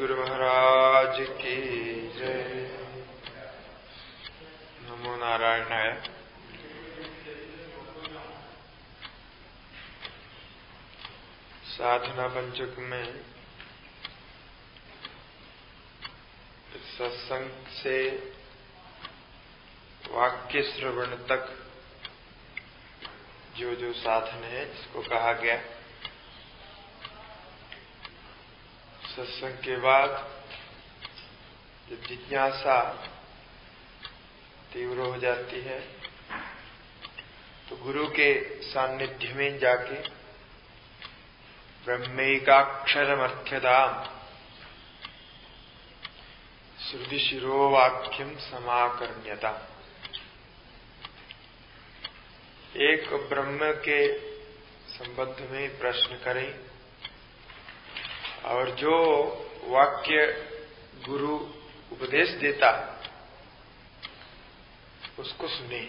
सद्गुरु महाराज की जय। नमो नारायणाय। साधना पंचक में सत्संग से वाक्य श्रवण तक जो जो साधन है जिसको कहा गया, सत्संग के बाद जब जिज्ञासा तीव्र हो जाती है तो गुरु के सान्निध्य में जाके ब्रह्मैकाक्षरमर्थ्यताम् श्रुति शिरो वाक्यम समाकर्ण्यता, एक ब्रह्म के संबंध में प्रश्न करें और जो वाक्य गुरु उपदेश देता उसको सुने।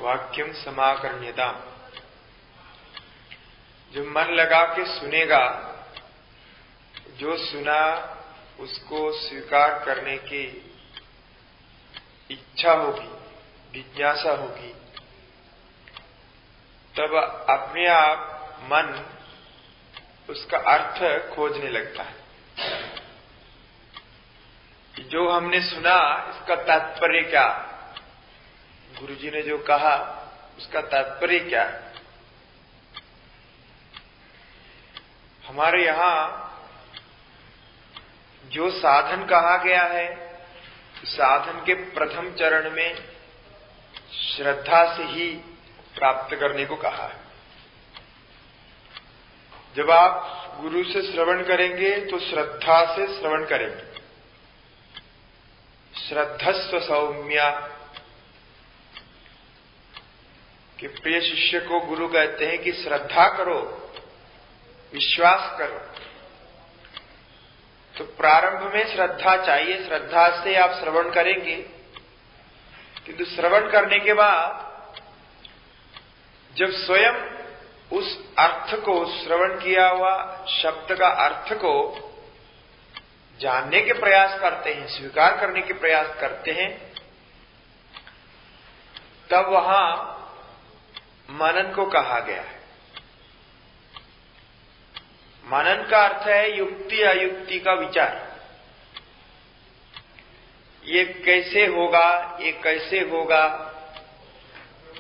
वाक्यम समाकर्ण्यता, जो मन लगा के सुनेगा, जो सुना उसको स्वीकार करने की इच्छा होगी, जिज्ञासा होगी, तब अपने आप मन उसका अर्थ खोजने लगता है कि जो हमने सुना इसका तात्पर्य क्या, गुरुजी ने जो कहा उसका तात्पर्य क्या है। हमारे यहां जो साधन कहा गया है, साधन के प्रथम चरण में श्रद्धा से ही प्राप्त करने को कहा है। जब आप गुरु से श्रवण करेंगे तो श्रद्धा से श्रवण करेंगे। श्रद्धस्व सौम्या, कि प्रिय शिष्य को गुरु कहते हैं कि श्रद्धा करो, विश्वास करो। तो प्रारंभ में श्रद्धा चाहिए, श्रद्धा से आप श्रवण करेंगे, किंतु श्रवण करने के बाद जब स्वयं उस अर्थ को, श्रवण किया हुआ शब्द का अर्थ को जानने के प्रयास करते हैं, स्वीकार करने के प्रयास करते हैं, तब वहां मनन को कहा गया है। मनन का अर्थ है युक्ति अयुक्ति का विचार। ये कैसे होगा, ये कैसे होगा,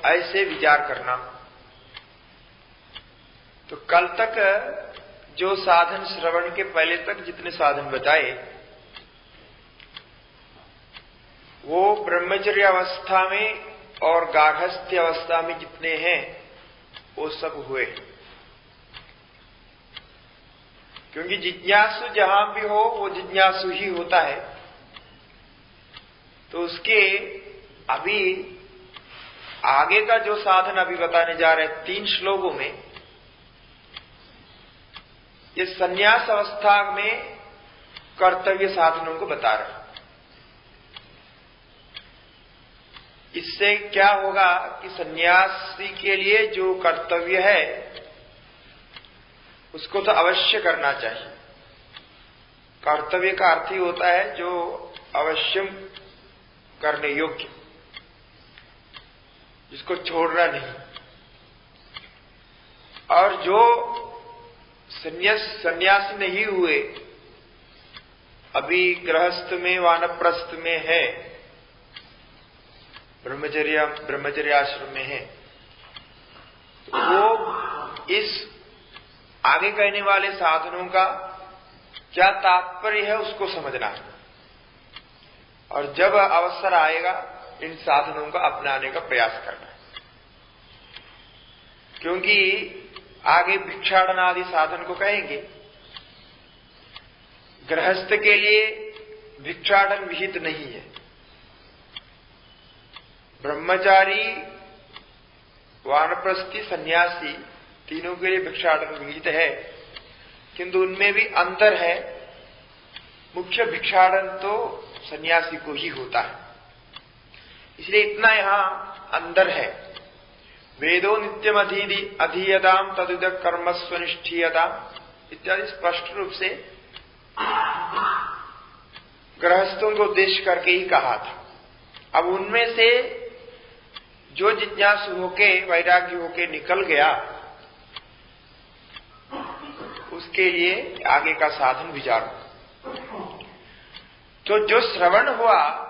ऐसे विचार करना। तो कल तक जो साधन, श्रवण के पहले तक जितने साधन बताए वो ब्रह्मचर्य अवस्था में और गार्हस्थ्य अवस्था में जितने हैं वो सब हुए। क्योंकि जिज्ञासु जहां भी हो वो जिज्ञासु ही होता है। तो उसके अभी आगे का जो साधन अभी बताने जा रहे हैं 3 श्लोकों में, ये संन्यास अवस्था में कर्तव्य साधनों को बता रहे हैं। इससे क्या होगा कि सन्यासी के लिए जो कर्तव्य है उसको तो अवश्य करना चाहिए। कर्तव्य का अर्थ ही होता है जो अवश्य करने योग्य, जिसको छोड़ना नहीं। और जो सन्यासी नहीं हुए, अभी गृहस्थ में, वानप्रस्थ में है, ब्रह्मचर्य आश्रम में है, वो इस आगे कहने वाले साधनों का क्या तात्पर्य है उसको समझना है। और जब अवसर आएगा इन साधनों का अपनाने का प्रयास करना है। क्योंकि आगे भिक्षाटन आदि साधन को कहेंगे। गृहस्थ के लिए भिक्षाटन विहित नहीं है। ब्रह्मचारी, वानप्रस्थी, सन्यासी तीनों के लिए भिक्षाटन विहित है, किंतु उनमें भी अंतर है। मुख्य भिक्षाटन तो सन्यासी को ही होता है, इसलिए इतना यहां अंदर है। वेदो नित्यम अधीयताम तदुद कर्मस्व निष्ठीयताम इत्यादि स्पष्ट रूप से गृहस्थों को उद्देश्य करके ही कहा था। अब उनमें से जो जिज्ञासु होके वैराग्य होके निकल गया, उसके लिए आगे का साधन विचारो। तो जो श्रवण हुआ,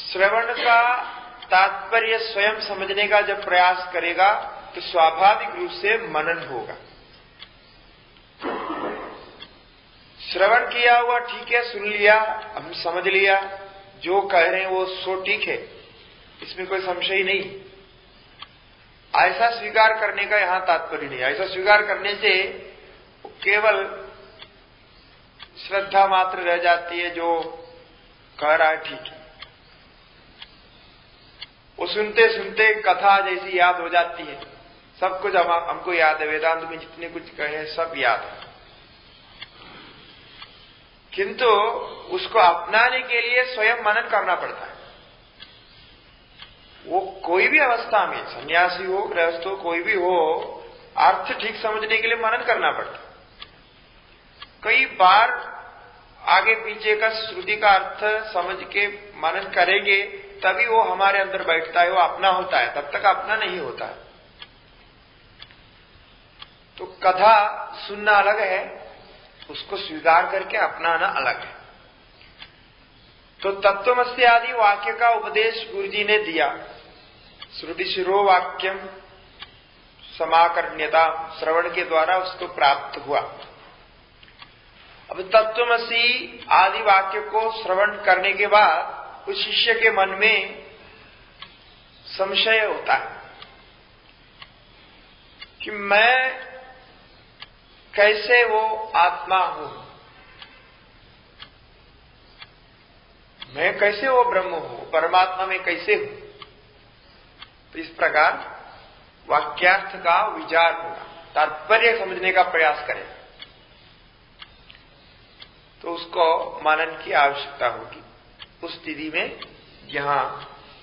श्रवण का तात्पर्य स्वयं समझने का जब प्रयास करेगा तो स्वाभाविक रूप से मनन होगा। श्रवण किया हुआ ठीक है, सुन लिया, हम समझ लिया, जो कह रहे हैं वो सो ठीक है, इसमें कोई संशय नहीं। ऐसा स्वीकार करने का यहां तात्पर्य नहीं। ऐसा स्वीकार करने से केवल श्रद्धा मात्र रह जाती है, जो कह रहा है ठीक है। वो सुनते सुनते कथा जैसी याद हो जाती है, सब कुछ हमको याद है, वेदांत में जितने कुछ कहे हैं सब याद है, किंतु उसको अपनाने के लिए स्वयं मनन करना पड़ता है। वो कोई भी अवस्था में, सन्यासी हो, गृहस्थ हो, कोई भी हो, अर्थ ठीक समझने के लिए मनन करना पड़ता है। कई बार आगे पीछे का श्रुति का अर्थ समझ के मनन करेंगे तभी वो हमारे अंदर बैठता है, वो अपना होता है, तब तक अपना नहीं होता है। तो कथा सुनना अलग है, उसको स्वीकार करके अपनाना अलग है। तो तत्वमसि आदि वाक्य का उपदेश गुरुजी ने दिया। श्रुति शिरो वाक्यम समाकर्ण्यता, श्रवण के द्वारा उसको प्राप्त हुआ। अब तत्वमसि आदि वाक्य को श्रवण करने के बाद उस शिष्य के मन में संशय होता है कि मैं कैसे वो आत्मा हूं, मैं कैसे वो ब्रह्म हूं, परमात्मा में कैसे हूं। तो इस प्रकार वाक्यार्थ का विचार होगा, तात्पर्य समझने का प्रयास करें, तो उसको मनन की आवश्यकता होगी। उस स्थिति में यहां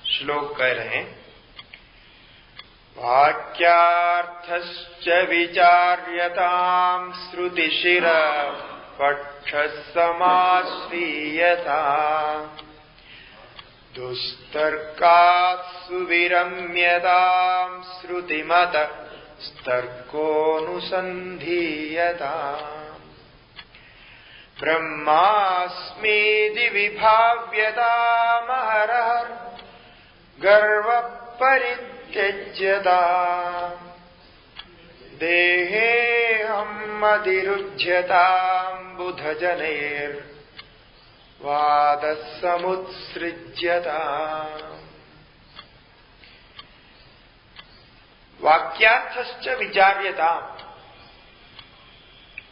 श्लोक कह रहे हैं, वाक्यार्थश्च विचार्यताम् श्रुतिशिर पक्षसमाश्रीयताम् दुस्तर्कात् सुविरम्यताम् श्रुतिमत तर्कोऽनुसन्धीयताम् ब्रह्मास्मीति विभाव्यतामहरहर गर्वपरित्यज्यताम् देहेऽहम् अधिरुध्यताम् बुधजनैर्वादसमुत्सृज्यताम्। वाक्यार्थश्च विचार्यताम्,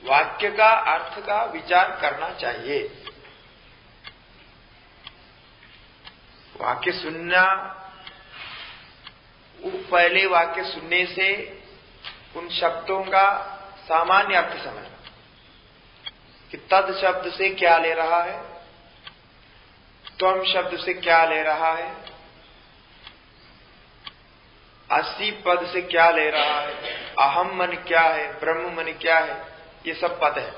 वाक्य का अर्थ का विचार करना चाहिए। वाक्य सुनना, पहले वाक्य सुनने से उन शब्दों का सामान्य अर्थ समझना कि तद शब्द से क्या ले रहा है, त्वम शब्द से क्या ले रहा है, अस्सी पद से क्या ले रहा है, अहम मन क्या है, ब्रह्म मन क्या है, ये सब पद है।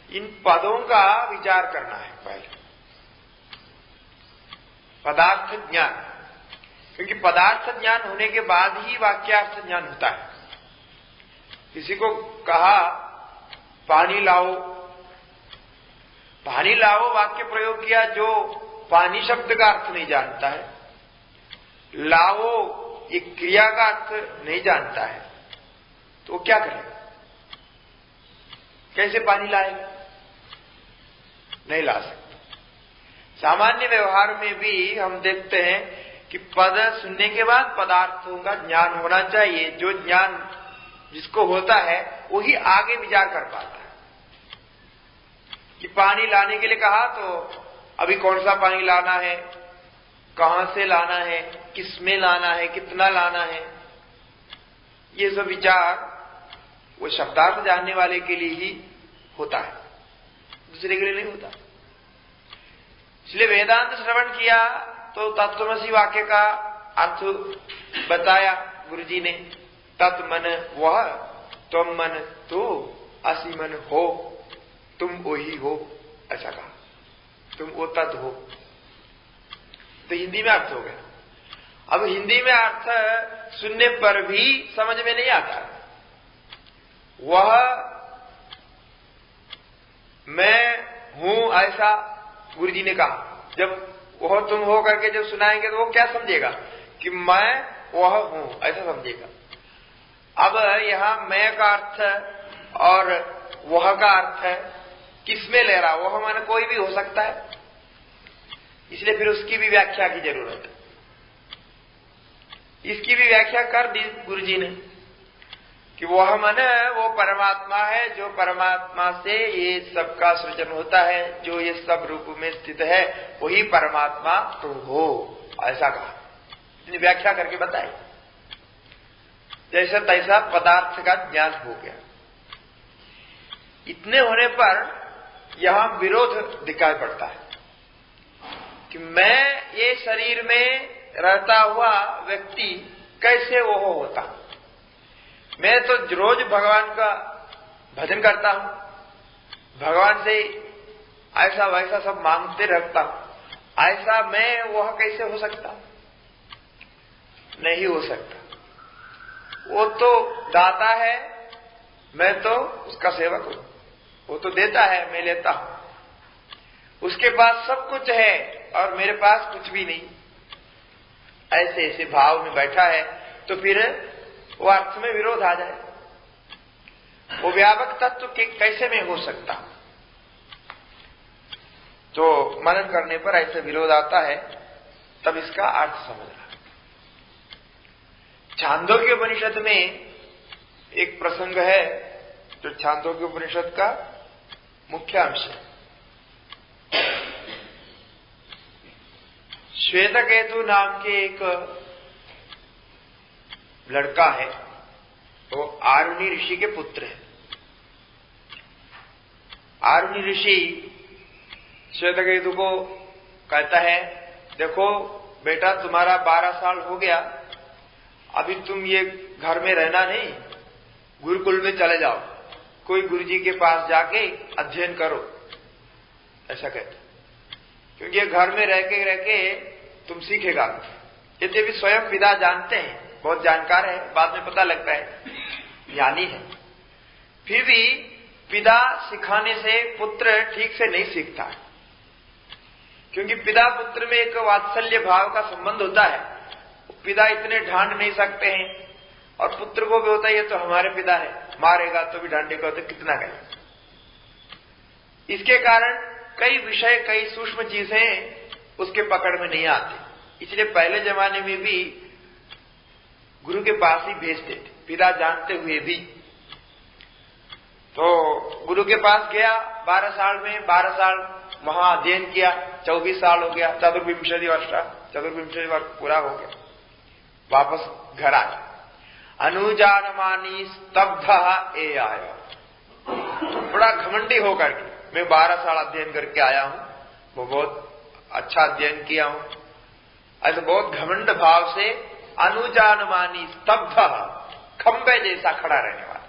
इन पदों का विचार करना है पहले, पदार्थ ज्ञान, क्योंकि पदार्थ ज्ञान होने के बाद ही वाक्यार्थ ज्ञान होता है। किसी को कहा पानी लाओ, पानी लाओ वाक्य प्रयोग किया, जो पानी शब्द का अर्थ नहीं जानता है, लाओ एक क्रिया का अर्थ नहीं जानता है, तो क्या करेगा, कैसे पानी लाएगा, नहीं ला सकता। सामान्य व्यवहार में भी हम देखते हैं कि पद सुनने के बाद पदार्थों का ज्ञान होना चाहिए। जो ज्ञान जिसको होता है वही आगे विचार कर पाता है। कि पानी लाने के लिए कहा तो अभी कौन सा पानी लाना है, कहां से लाना है, किसमें लाना है, कितना लाना है, ये सब विचार वो शब्दार्थ जानने वाले के लिए ही होता है, दूसरे के लिए नहीं होता। इसलिए वेदांत श्रवण किया तो तत्वमसि वाक्य का अर्थ बताया गुरुजी ने, तत् मन वह त्वम मन तो असि मन हो, तुम वही हो, ऐसा कहा, तुम वो तत्व हो। तो हिंदी में अर्थ हो गया। अब हिंदी में अर्थ सुनने पर भी समझ में नहीं आता। वह मैं हूं ऐसा गुरुजी ने कहा। जब वह तुम हो करके जब सुनाएंगे तो वो क्या समझेगा कि मैं वह हूं, ऐसा समझेगा। अब यहां मैं का अर्थ और वह का अर्थ है किसमें ले रहा, वह माने कोई भी हो सकता है, इसलिए फिर उसकी भी व्याख्या की जरूरत है। इसकी भी व्याख्या कर दी गुरुजी ने कि वह माने वो परमात्मा है जो परमात्मा से ये सबका सृजन होता है, जो ये सब रूप में स्थित है, वही परमात्मा तुम हो, ऐसा कहा। इसने व्याख्या करके बताई। जैसा तैसा पदार्थ का ज्ञान हो गया। इतने होने पर यहां विरोध दिखाई पड़ता है कि मैं ये शरीर में रहता हुआ व्यक्ति कैसे वो होता। मैं तो रोज भगवान का भजन करता हूं, भगवान से ऐसा वैसा सब मांगते रखता हूं, ऐसा मैं वह कैसे हो सकता? नहीं हो सकता। वो तो दाता है, मैं तो उसका सेवक हूं। वो तो देता है, मैं लेता हूं। उसके पास सब कुछ है और मेरे पास कुछ भी नहीं। ऐसे ऐसे भाव में बैठा है तो फिर वो अर्थ में विरोध आ जाए। वो व्यापक तत्व कैसे में हो सकता? तो मनन करने पर ऐसे विरोध आता है, तब इसका अर्थ समझना। छांदोग्य उपनिषद में एक प्रसंग है जो छांदोग्य उपनिषद का मुख्य अंश है। श्वेतकेतु नाम के एक लड़का है, वो आरुणि ऋषि के पुत्र है। आरुणि ऋषि श्वेतकेतु को कहता है, देखो बेटा तुम्हारा 12 साल हो गया, अभी तुम ये घर में रहना नहीं, गुरुकुल में चले जाओ, कोई गुरुजी के पास जाके अध्ययन करो, ऐसा कहते। क्योंकि घर में रह के तुम सीखेगा। यद्यपि स्वयं पिता जानते हैं, बहुत जानकार है, बाद में पता लगता है ज्ञानी है, फिर भी पिता सिखाने से पुत्र ठीक से नहीं सीखता है। क्योंकि पिता पुत्र में एक वात्सल्य भाव का संबंध होता है। पिता इतने ढांढ नहीं सकते हैं और पुत्र को भी होता है ये तो हमारे पिता है, मारेगा तो भी डांटेगा तो कितना कहे। इसके कारण कई विषय, कई सूक्ष्म चीजें उसके पकड़ में नहीं आती। इसलिए पहले जमाने में भी गुरु के पास ही भेजते थे, पिता जानते हुए भी। तो गुरु के पास गया 12 साल में, 12 साल वहां अध्ययन किया, 24 साल हो गया, 24 वर्ष पूरा हो गया, वापस घर आया। अनुजानमानी स्तब्ध ए आया, बड़ा घमंडी होकर के मैं 12 साल अध्ययन करके आया हूं, वो बहुत अच्छा अध्ययन किया हूं, ऐसे बहुत घमंड भाव से अनुजानमानी स्तब्ध, खंबे जैसा खड़ा रहने वाला।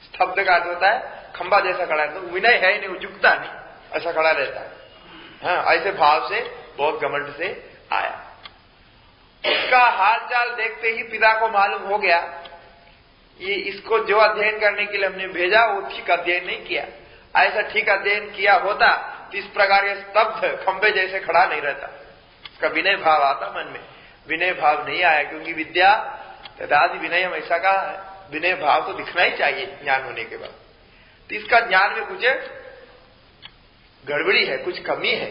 स्तब्ध का अर्थ होता है खंबा जैसा खड़ा रहता है, विनय है ही नहीं, वो झुकता नहीं, ऐसा खड़ा रहता है। हाँ, ऐसे भाव से बहुत घमंड से आया। इसका हालचाल देखते ही पिता को मालूम हो गया, ये इसको जो अध्ययन करने के लिए हमने भेजा वो ठीक अध्ययन नहीं किया। ऐसा ठीक अध्ययन किया होता तो इस प्रकार ये स्तब्ध खंबे जैसे खड़ा नहीं रहता। इसका विनय भाव आता मन में, विनय भाव नहीं आया। क्योंकि विद्या तदादि विनयम ऐसा कहा है, विनय भाव तो दिखना ही चाहिए ज्ञान होने के बाद। तो इसका ज्ञान में कुछ गड़बड़ी है, कुछ कमी है।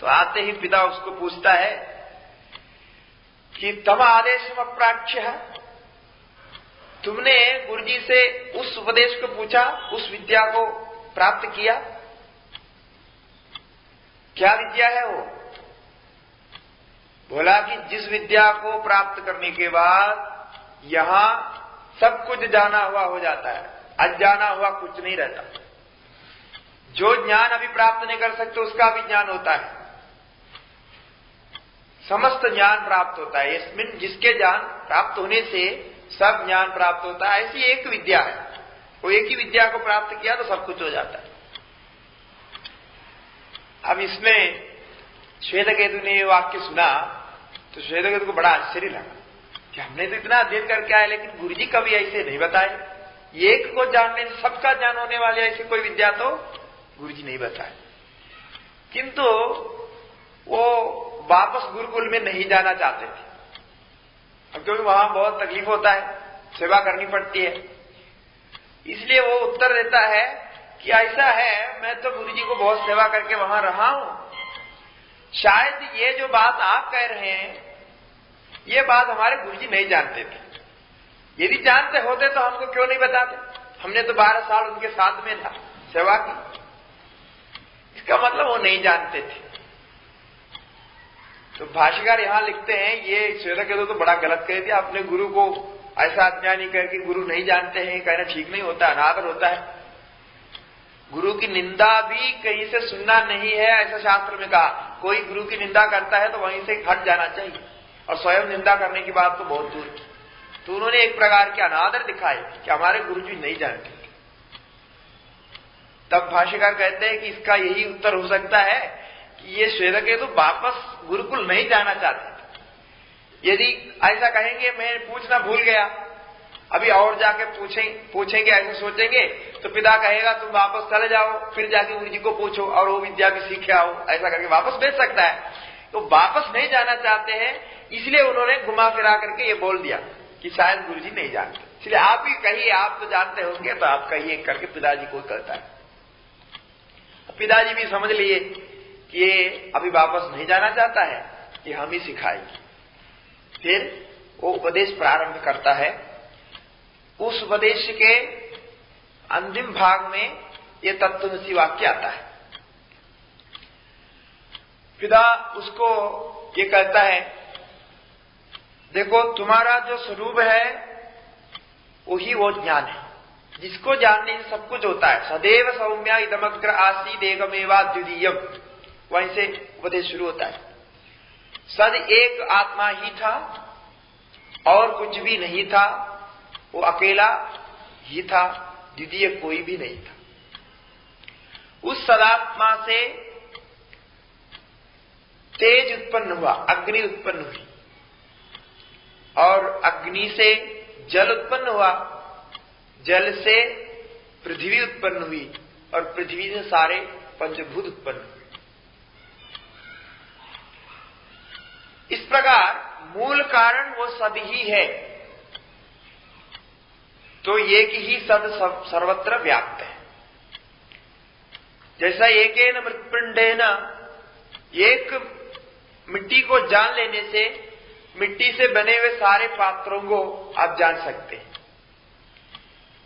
तो आते ही पिता उसको पूछता है कि तम आदेशम अप्राच्य, तुमने गुरुजी से उस उपदेश को पूछा, उस विद्या को प्राप्त किया, क्या विद्या है वो? बोला कि जिस विद्या को प्राप्त करने के बाद यहां सब कुछ जाना हुआ हो जाता है, अनजाना हुआ कुछ नहीं रहता। जो ज्ञान अभी प्राप्त नहीं कर सकते उसका भी ज्ञान होता है, समस्त ज्ञान प्राप्त होता है। इसमें जिसके ज्ञान प्राप्त होने से सब ज्ञान प्राप्त होता है। ऐसी एक विद्या है, वो एक ही विद्या को प्राप्त किया तो सब कुछ हो जाता है। अब इसमें श्वेतकेतु ने ये वाक्य सुना तो श्वेतकेतु को बड़ा आश्चर्य लगा कि हमने तो इतना अध्ययन करके आए, लेकिन गुरुजी कभी ऐसे नहीं बताए। एक को जानने से सबका ज्ञान होने वाले ऐसी कोई विद्या तो गुरुजी नहीं बताए। किंतु वो वापस गुरुकुल में नहीं जाना चाहते थे, अब क्योंकि वहां बहुत तकलीफ होता है, सेवा करनी पड़ती है। इसलिए वो उत्तर देता है कि ऐसा है, मैं तो गुरुजी को बहुत सेवा करके वहां रहा हूं, शायद ये जो बात आप कह रहे हैं ये बात हमारे गुरुजी नहीं जानते थे। यदि जानते होते तो हमको क्यों नहीं बताते, हमने तो 12 साल उनके साथ में था, सेवा की। इसका मतलब वो नहीं जानते थे। तो भाष्यकार यहां लिखते हैं ये श्वेतकेतु तो बड़ा गलत कह दिया, अपने गुरु को ऐसा अज्ञानी कह के गुरु नहीं जानते हैं कहना ठीक नहीं होता, अनादर होता है। गुरु की निंदा भी कहीं से सुनना नहीं है, ऐसा शास्त्र में कहा। कोई गुरु की निंदा करता है तो वहीं से हट जाना चाहिए, और स्वयं निंदा करने की बात तो बहुत दूर की। तो उन्होंने एक प्रकार के अनादर दिखाए कि हमारे गुरुजी नहीं जानते। तब भाष्यकार कहते हैं कि इसका यही उत्तर हो सकता है कि ये श्वेतकेतु वापस गुरुकुल नहीं जाना चाहते। यदि ऐसा कहेंगे मैं पूछना भूल गया, अभी और जाके पूछेंगे ऐसे सोचेंगे तो पिता कहेगा तुम वापस चले जाओ, फिर जाके गुरुजी को पूछो और वो विद्या भी सीखे आओ, ऐसा करके वापस भेज सकता है। तो वापस नहीं जाना चाहते हैं, इसलिए उन्होंने घुमा फिरा करके ये बोल दिया कि शायद गुरुजी नहीं जानते। इसलिए आप ही कहिए, आप तो जानते होंगे तो आप कहिए करके पिताजी को कहता है। पिताजी भी समझ लिए कि ये अभी वापस नहीं जाना चाहता है, कि हम ही सिखाएंगे। फिर वो उपदेश प्रारंभ करता है। उस उपदेश के अंतिम भाग में ये तत्वमसि वाक्य आता है। पिता उसको ये कहता है, देखो तुम्हारा जो स्वरूप है वही वो ज्ञान है, जिसको जानने से सब कुछ होता है। सदैव सौम्या इदमग्र आसीद एकमेवा द्वितीयम, वहीं से उपदेश शुरू होता है। सद एक आत्मा ही था और कुछ भी नहीं था, वो अकेला ही था, द्वितीय कोई भी नहीं था। उस सदात्मा से तेज उत्पन्न हुआ, अग्नि उत्पन्न हुई, और अग्नि से जल उत्पन्न हुआ, जल से पृथ्वी उत्पन्न हुई, और पृथ्वी से सारे पंचभूत उत्पन्न हुए। इस प्रकार मूल कारण वो सद ही है, तो एक ही सद सर्वत्र व्याप्त है। जैसा एकेन मृत्पिंडेन, एक मिट्टी को जान लेने से मिट्टी से बने हुए सारे पात्रों को आप जान सकते हैं।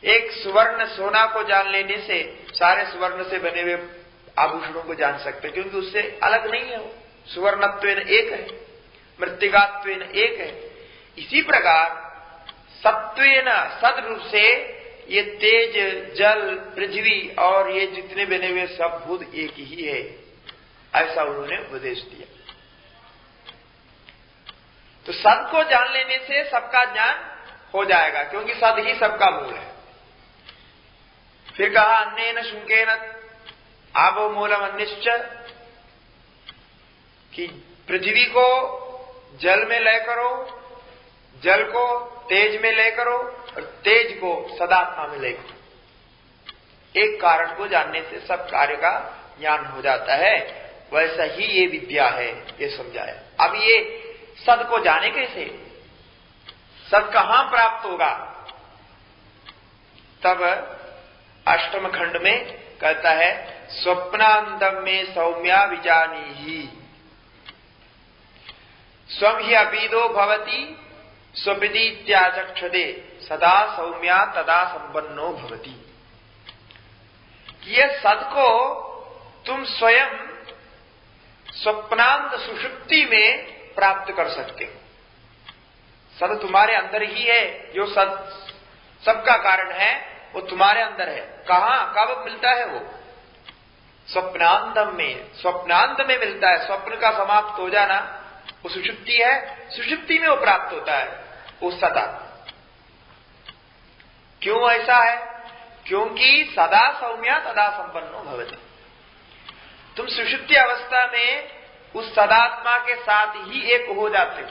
एक सुवर्ण सोना को जान लेने से सारे सुवर्ण से बने हुए आभूषणों को जान सकते हैं, क्योंकि उससे अलग नहीं है। वो सुवर्णत्वेन एक है, मृत्तिकात्वेन एक है। इसी प्रकार सत्वेन सद रूप से ये तेज, जल, पृथ्वी और ये जितने बने हुए सब भूत एक ही है, ऐसा उन्होंने उपदेश दिया। तो सद को जान लेने से सबका ज्ञान हो जाएगा, क्योंकि सद ही सबका मूल है। फिर कहा अन्नेन शुंकेन आबो मूलम अन्निश्च, कि पृथ्वी को जल में लय करो, जल को तेज में लय करो, और तेज को सदात्मा में लय करो। एक कारण को जानने से सब कार्य का ज्ञान हो जाता है। वैसा ही ये विद्या है, ये समझाया। अब ये सद को जाने कैसे, सद कहां प्राप्त होगा? तब अष्टम खंड में कहता है, स्वप्नांतम में सौम्या विजानी ही स्वम ही अपीदो भवति स्वपिदीत्याचक्षते सदा सौम्या तदा संपन्नो भवति। ये सद को तुम स्वयं स्वप्नांत सुषुप्ति में प्राप्त कर सकते हो। सद तुम्हारे अंदर ही है, जो सद सबका कारण है वो तुम्हारे अंदर है। कहां, कब मिलता है वो? स्वप्नांतम में, स्वप्नांत में मिलता है। स्वप्न का समाप्त हो जाना वो सुषुप्ति है, सुषुप्ति में वो प्राप्त होता है वो सदा। क्यों ऐसा है? क्योंकि सदा सौम्या तदा संपन्नो भवति। तुम सुषुप्ति अवस्था में उस सदात्मा के साथ ही एक हो जाते हो।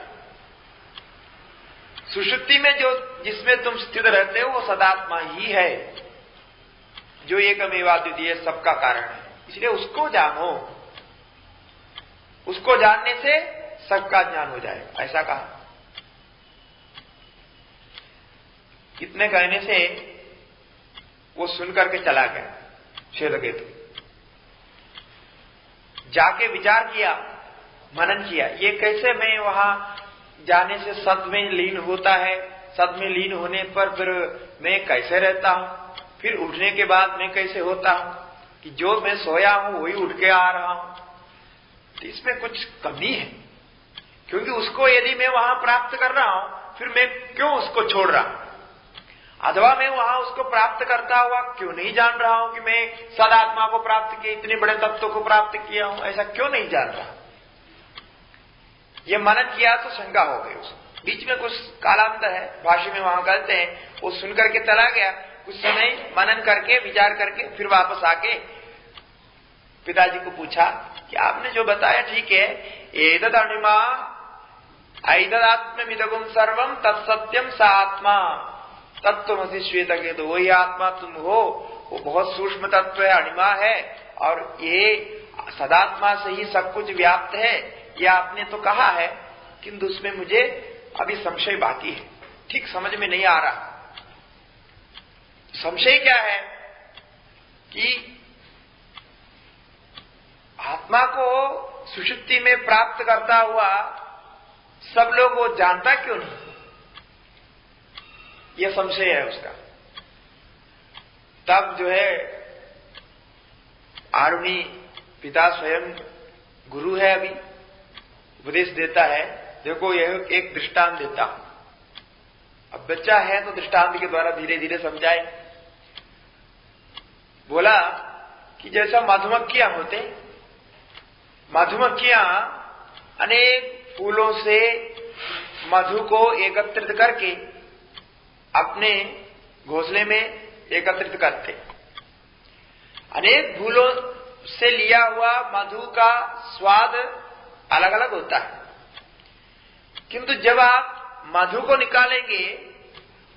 सुषुप्ति में जो जिसमें तुम स्थित रहते हो वो सदात्मा ही है, जो एकमेवाद्वितीय सबका कारण है। इसलिए उसको जानो, उसको जानने से सबका ज्ञान हो जाएगा, ऐसा कहा। इतने कहने से वो सुन करके चला गया श्वेतकेतु। जाके विचार किया, मनन किया, ये कैसे मैं वहां जाने से सत में लीन होता है, सत में लीन होने पर फिर मैं कैसे रहता हूं, फिर उठने के बाद मैं कैसे होता हूं, कि जो मैं सोया हूं वही उठ के आ रहा हूं, तो इसमें कुछ कमी है। क्योंकि उसको यदि मैं वहां प्राप्त कर रहा हूं, फिर मैं क्यों उसको छोड़ रहा हूं? अथवा मैं वहां उसको प्राप्त करता हुआ क्यों नहीं जान रहा हूं कि मैं सदात्मा को प्राप्त किया, इतने बड़े तत्व को प्राप्त किया हूं, ऐसा क्यों नहीं जान रहा? ये मनन किया तो शंका हो गई उसको। बीच में कुछ कालांतर है, भाष्य में वहां कहते हैं, वो सुन करके चला गया, कुछ समय मनन करके विचार करके फिर वापस आके पिताजी को पूछा कि आपने जो बताया ठीक है, एतद अणिमा ऐतदात्म्यमिदगुम सर्वम तत्सत्यम सा आत्मा तत्त्वमसि श्वेतकेतु, वही आत्मा तुम हो, वो बहुत सूक्ष्म तत्व है, अणिमा है, और ये सदात्मा से ही सब कुछ व्याप्त है, ये आपने तो कहा है, किंतु उसमें मुझे अभी संशय बाकी है, ठीक समझ में नहीं आ रहा। संशय क्या है कि आत्मा को सुषुप्ति में प्राप्त करता हुआ सब लोग वो जानता क्यों नहीं, यह संशय है उसका। तब जो है आरुणी पिता स्वयं गुरु है, अभी उपदेश देता है, देखो यह एक दृष्टांत देता हूं, अब बच्चा है तो दृष्टांत के द्वारा धीरे धीरे समझाए। बोला कि जैसा मधुमक्खियां होते, मधुमक्खियां अनेक फूलों से मधु को एकत्रित करके अपने घोंसले में एकत्रित करते। अनेक फूलों से लिया हुआ मधु का स्वाद अलग अलग होता है, किंतु जब आप मधु को निकालेंगे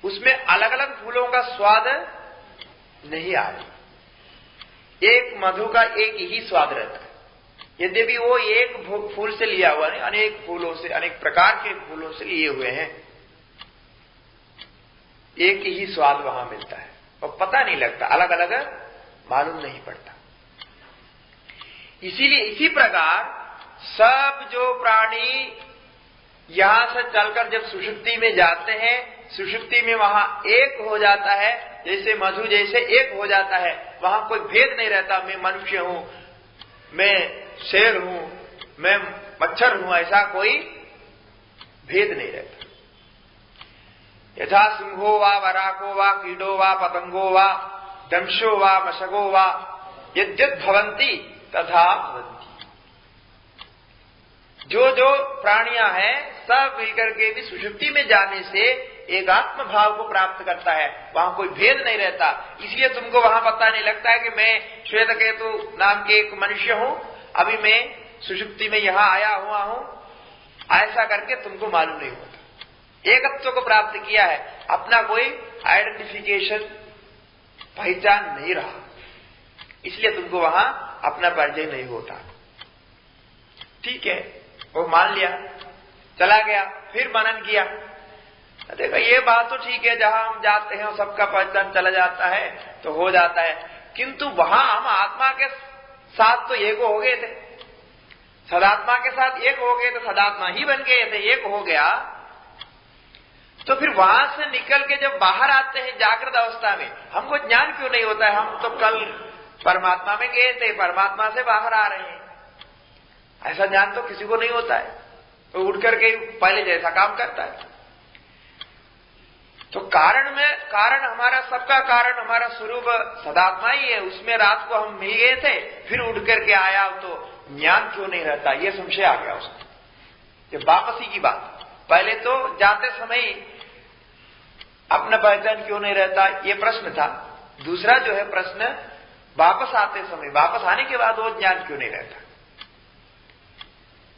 उसमें अलग अलग फूलों का स्वाद नहीं आएगा, एक मधु का एक ही स्वाद रहता है। यद्यपि वो एक फूल से लिया हुआ नहीं, अनेक फूलों से, अनेक प्रकार के फूलों से लिए हुए हैं, एक ही स्वाद वहां मिलता है और पता नहीं लगता, अलग अलग मालूम नहीं पड़ता। इसीलिए इसी प्रकार सब जो प्राणी यहां से चलकर जब सुषुप्ति में जाते हैं, सुषुप्ति में वहां एक हो जाता है, जैसे मधु जैसे एक हो जाता है, वहां कोई भेद नहीं रहता, मैं मनुष्य हूं, मैं शेर हूं, मैं मच्छर हूं, ऐसा कोई भेद नहीं रहता। यथा सिंहो वा वराको वा कीड़ो वा पतंगो वा दंशो वा मशको वा यद्यद् भवन्ति तथा भवन्ति। जो जो प्राणियां हैं सब मिलकर के भी सुषुप्ति में जाने से एक आत्म भाव को प्राप्त करता है, वहां कोई भेद नहीं रहता। इसलिए तुमको वहां पता नहीं लगता है कि मैं श्वेतकेतु नाम के एक मनुष्य हूं, अभी मैं सुषुप्ति में यहां आया हुआ हूं, ऐसा करके तुमको मालूम नहीं होता। एकत्व को प्राप्त किया है, अपना कोई आइडेंटिफिकेशन पहचान नहीं रहा, इसलिए तुमको वहां अपना परिचय नहीं होता। ठीक है, वो मान लिया, चला गया, फिर मनन किया, देखो ये बात तो ठीक है, जहां हम जाते हैं सबका पहचान चला जाता है तो हो जाता है, किंतु वहां हम आत्मा के साथ तो एक हो गए थे, सदात्मा के साथ एक हो गए तो सदात्मा ही बन गए थे, एक हो गया, तो फिर वहां से निकल के जब बाहर आते हैं जागृत अवस्था में, हमको ज्ञान क्यों नहीं होता है? हम तो कल परमात्मा में गए थे, परमात्मा से बाहर आ रहे हैं, ऐसा ज्ञान तो किसी को नहीं होता है, तो उठ करके पहले जैसा काम करता है। तो कारण हमारा सबका कारण हमारा स्वरूप सदात्मा ही है, उसमें रात को हम मिल गए थे, फिर उठ करके आया तो ज्ञान क्यों नहीं रहता, ये संशय आ गया उसको। ये वापसी की बात, पहले तो जाते समय अपना पहचान क्यों नहीं रहता, ये प्रश्न था। दूसरा जो है प्रश्न, वापस आते समय, वापस आने के बाद वो ज्ञान क्यों नहीं रहता।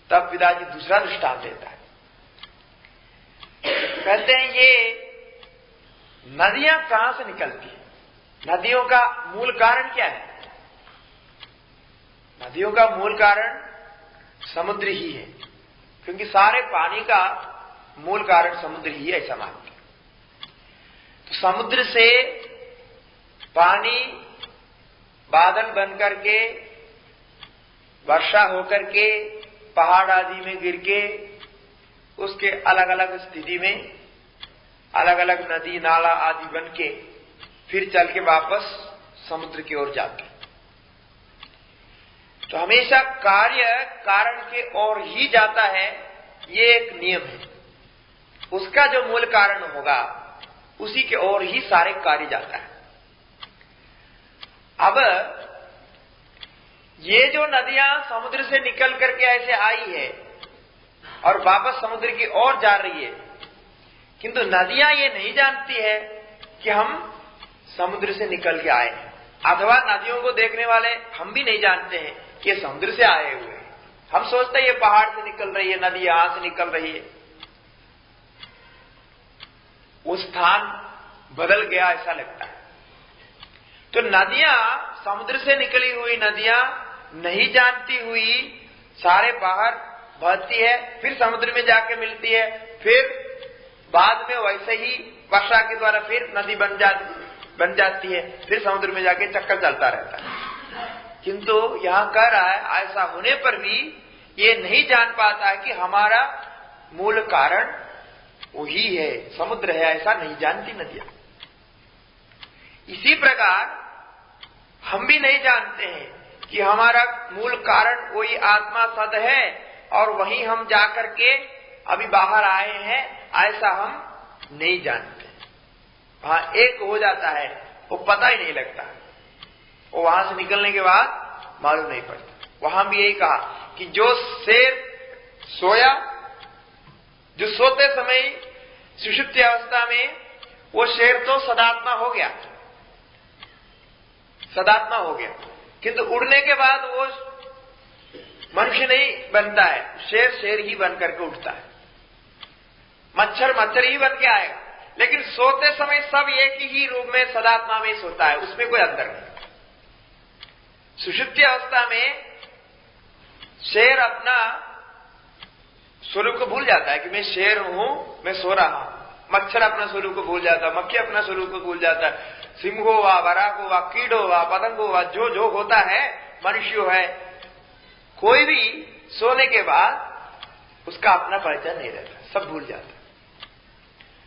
तब पिताजी दूसरा दृष्टांत देता है। कहते हैं ये नदियां कहां से निकलती है, नदियों का मूल कारण क्या है। नदियों का मूल कारण समुद्र ही है, क्योंकि सारे पानी का मूल कारण समुद्र ही है, ऐसा मानते हैं। तो समुद्र से पानी बादल बनकर के, वर्षा होकर के, पहाड़ आदि में गिर के, उसके अलग अलग स्थिति में अलग अलग नदी नाला आदि बन के फिर चल के वापस समुद्र की ओर जाते। तो हमेशा कार्य कारण के ओर ही जाता है, ये एक नियम है। उसका जो मूल कारण होगा उसी के ओर ही सारे कार्य जाता है। अब ये जो नदियां समुद्र से निकल करके ऐसे आई है और वापस समुद्र की ओर जा रही है, किंतु नदियां ये नहीं जानती है कि हम समुद्र से निकल के आए हैं, अथवा नदियों को देखने वाले हम भी नहीं जानते हैं कि ये समुद्र से आए हुए हैं। हम सोचते हैं ये पहाड़ से निकल रही है, नदी यहां से निकल रही है, वो स्थान बदल गया ऐसा लगता है। तो नदियां, समुद्र से निकली हुई नदियां नहीं जानती हुई सारे बाहर बहती है, फिर समुद्र में जाके मिलती है, फिर बाद में वैसे ही वर्षा के द्वारा फिर नदी बन जाती है, फिर समुद्र में जाके चक्कर चलता रहता है। किंतु यहां कह रहा है ऐसा होने पर भी ये नहीं जान पाता है कि हमारा मूल कारण वही है, समुद्र है, ऐसा नहीं जानती नदियां। इसी प्रकार हम भी नहीं जानते हैं कि हमारा मूल कारण वही आत्मा सद है और वहीं हम जाकर के अभी बाहर आए हैं, ऐसा हम नहीं जानते। वहां एक हो जाता है, वो पता ही नहीं लगता, वो वहां से निकलने के बाद मालूम नहीं पड़ता। वहां भी यही कहा कि जो शेर सोया, जो सोते समय सुषुप्ति अवस्था में, वो शेर तो सदात्मा हो गया, सदात्मा हो गया, किंतु उड़ने के बाद वो मनुष्य नहीं बनता है, शेर शेर ही बन करके उठता है, मच्छर मच्छर ही बन के आएगा, लेकिन सोते समय सब एक ही रूप में सदात्मा में सोता है, उसमें कोई अंतर नहीं। सुषुप्ति अवस्था में शेर अपना स्वरूप को भूल जाता है कि मैं शेर हूं, मैं सो रहा हूं। मच्छर अपना स्वरूप को भूल जाता है, मक्खी अपना स्वरूप को भूल जाता है, सिंह हो वा, वराग हो वा, कीड़ो वा, पतंग हो वा, जो जो होता है, मनुष्य है, कोई भी सोने के बाद उसका अपना पहचान नहीं रहता, सब भूल जाता।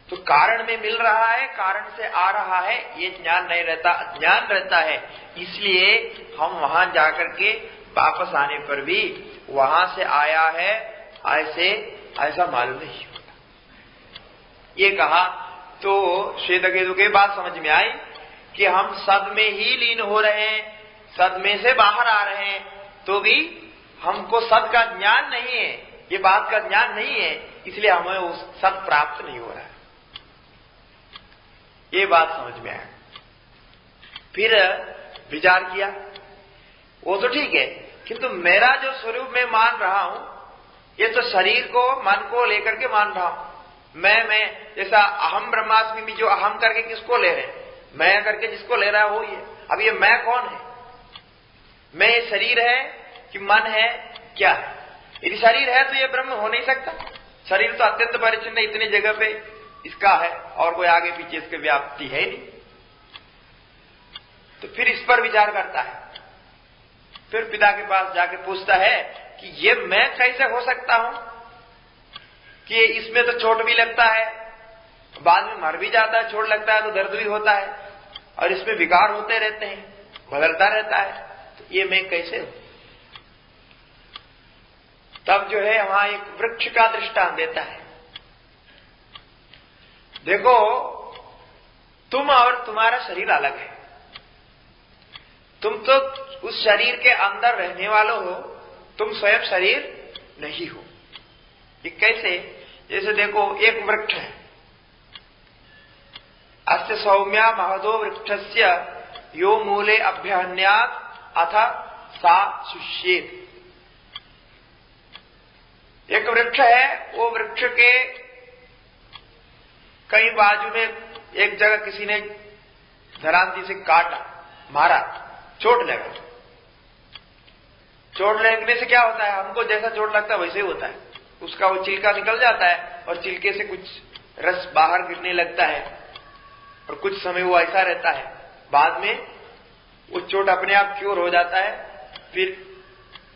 तो कारण में मिल रहा है, कारण से आ रहा है, ये ज्ञान नहीं रहता, ज्ञान रहता है। इसलिए हम वहां जाकर के वापस आने पर भी वहां से आया है ऐसा मालूम नहीं होता। ये कहा तो श्वेतकेतु के बात समझ में आई कि हम सद में ही लीन हो रहे हैं, सद में से बाहर आ रहे हैं, तो भी हमको सद का ज्ञान नहीं है, ये बात का ज्ञान नहीं है, इसलिए हमें उस सद प्राप्त नहीं हो रहा है। ये बात समझ में आया। फिर विचार किया, वो तो ठीक है, किंतु मेरा जो स्वरूप मैं मान रहा हूं, ये तो शरीर को, मन को लेकर के मान रहा हूं। मैं जैसा अहम ब्रह्मास्मि में जो अहम करके किसको ले रहे, मैं करके जिसको ले रहा है वो ये। अब ये मैं कौन है? मैं ये शरीर है कि मन है, क्या है? यदि शरीर है तो ये ब्रह्म हो नहीं सकता। शरीर तो अत्यंत परिच्छिन्न, इतनी जगह पे इसका है और कोई आगे पीछे इसकी व्याप्ति है नहीं। तो फिर इस पर विचार करता है, फिर पिता के पास जाके पूछता है कि ये मैं कैसे हो सकता हूं कि इसमें तो चोट भी लगता है, बाद में मर भी जाता है, चोट लगता है तो दर्द भी होता है, और इसमें विकार होते रहते हैं, बदलता रहता है, तो ये मैं कैसे हूं? तब जो है वहां एक वृक्ष का दृष्टांत देता है। देखो, तुम और तुम्हारा शरीर अलग है, तुम तो उस शरीर के अंदर रहने वाले हो, तुम स्वयं शरीर नहीं हो। ये कैसे? जैसे देखो, एक वृक्ष है, अस्य सौम्या महदो वृक्षस्य यो मूले अभ्यहन्यात् अथ सा शुष्येत्। एक वृक्ष है, वो वृक्ष के कई बाजू में एक जगह किसी ने धरांती से काटा, मारा, चोट लगा। चोट लगने से क्या होता है, हमको जैसा चोट लगता है वैसे ही होता है। उसका वो छिलका निकल जाता है और छिलके से कुछ रस बाहर गिरने लगता है और कुछ समय वो ऐसा रहता है। बाद में वो चोट अपने आप क्योर हो जाता है, फिर